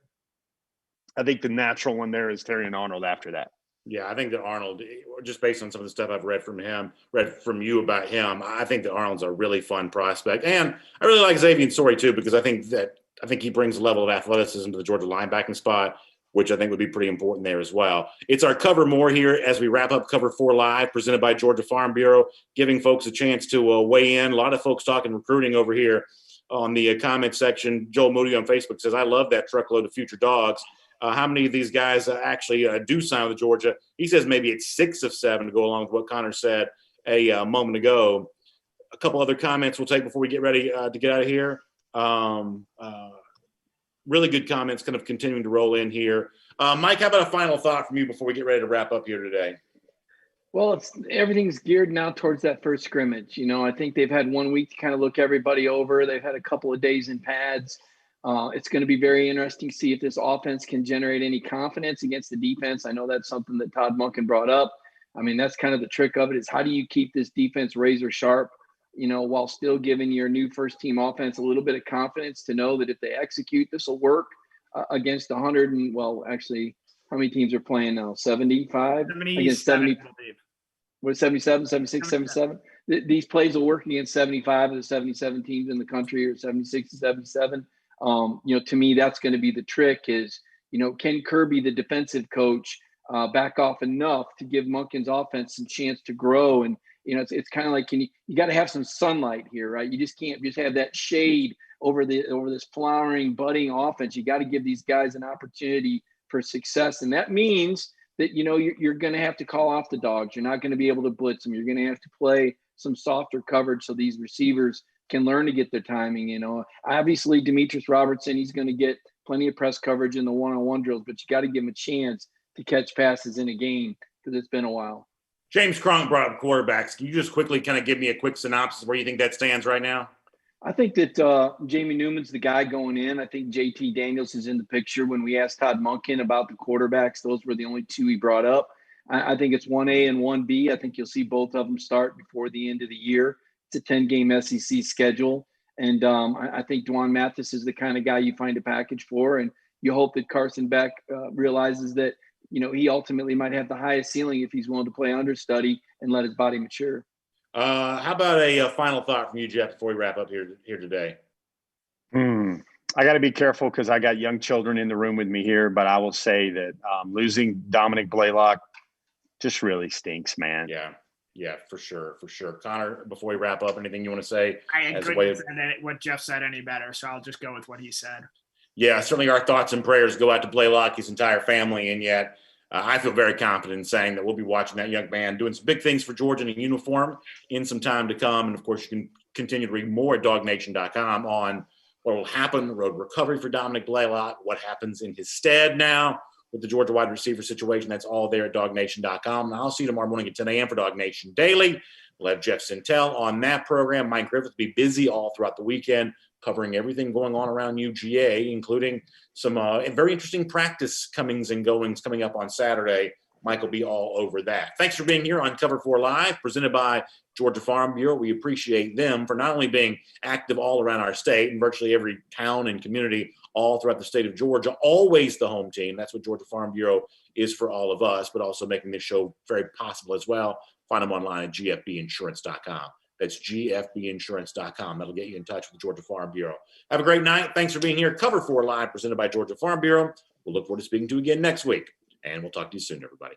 I think the natural one there is Terrion Arnold after that. Yeah, I think that Arnold, just based on some of the stuff I've read from you about him, I think that Arnold's a really fun prospect. And I really like Xavier Sorey too, because I think he brings a level of athleticism to the Georgia linebacking spot, which I think would be pretty important there as well. It's our Cover More here as we wrap up Cover 4 Live, presented by Georgia Farm Bureau, giving folks a chance to weigh in. A lot of folks talking recruiting over here on the comment section. Joel Moody on Facebook says, I love that truckload of future dogs. How many of these guys actually do sign with Georgia? He says maybe it's 6 of 7 to go along with what Connor said a moment ago. A couple other comments we'll take before we get ready to get out of here. Really good comments kind of continuing to roll in here. Mike, how about a final thought from you before we get ready to wrap up here today? Well, everything's geared now towards that first scrimmage. I think they've had 1 week to kind of look everybody over. They've had a couple of days in pads. It's going to be very interesting to see if this offense can generate any confidence against the defense. I know that's something that Todd Monken brought up. I mean, that's kind of the trick of it, is how do you keep this defense razor sharp, while still giving your new first team offense a little bit of confidence to know that if they execute, this will work against 100 and, well, actually, how many teams are playing now? 75 against 70. What, 77, 76, 77? These plays will work against 75 of the 77 teams in the country, or 76 to 77. To me, that's going to be the trick is, can Kirby, the defensive coach, back off enough to give Monken's offense some chance to grow? And, it's kind of like, you got to have some sunlight here, right? You just can't just have that shade over this flowering, budding offense. You got to give these guys an opportunity for success. And that means that, you're going to have to call off the dogs. You're not going to be able to blitz them. You're going to have to play some softer coverage so these receivers can learn to get their timing. Obviously Demetrius Robertson, he's going to get plenty of press coverage in the one-on-one drills, but you got to give him a chance to catch passes in a game because it's been a while. James Cronk brought up quarterbacks. Can you just quickly kind of give me a quick synopsis of where you think that stands right now? I think that Jamie Newman's the guy going in. I think JT Daniels is in the picture. When we asked Todd Monken about the quarterbacks, those were the only two he brought up. I think it's 1A and 1B. I think you'll see both of them start before the end of the year. It's a 10-game SEC schedule. And I think Dwan Mathis is the kind of guy you find a package for. And you hope that Carson Beck realizes that, he ultimately might have the highest ceiling if he's willing to play understudy and let his body mature. How about a final thought from you, Jeff, before we wrap up here today? I got to be careful because I got young children in the room with me here, but I will say that losing Dominick Blaylock just really stinks, man. Yeah, for sure. Connor, before we wrap up, anything you want to say? I couldn't say what Jeff said any better, so I'll just go with what he said. Yeah, certainly our thoughts and prayers go out to Blaylock, his entire family, and yet I feel very confident in saying that we'll be watching that young man doing some big things for Georgia in a uniform in some time to come. And, of course, you can continue to read more at dognation.com on what will happen, the road recovery for Dominick Blaylock, what happens in his stead now with the Georgia wide receiver situation. That's all there at dognation.com. And I'll see you tomorrow morning at 10 a.m. for Dog Nation Daily. We'll have Jeff Sintel on that program. Mike Griffith will be busy all throughout the weekend covering everything going on around UGA, including some very interesting practice comings and goings coming up on Saturday. Mike will be all over that. Thanks for being here on Cover 4 Live, presented by Georgia Farm Bureau. We appreciate them for not only being active all around our state and virtually every town and community all throughout the state of Georgia, always the home team. That's what Georgia Farm Bureau is for all of us, but also making this show very possible as well. Find them online at gfbinsurance.com. That's gfbinsurance.com. That'll get you in touch with the Georgia Farm Bureau. Have a great night. Thanks for being here. Cover 4 Live, presented by Georgia Farm Bureau. We'll look forward to speaking to you again next week, and we'll talk to you soon, everybody.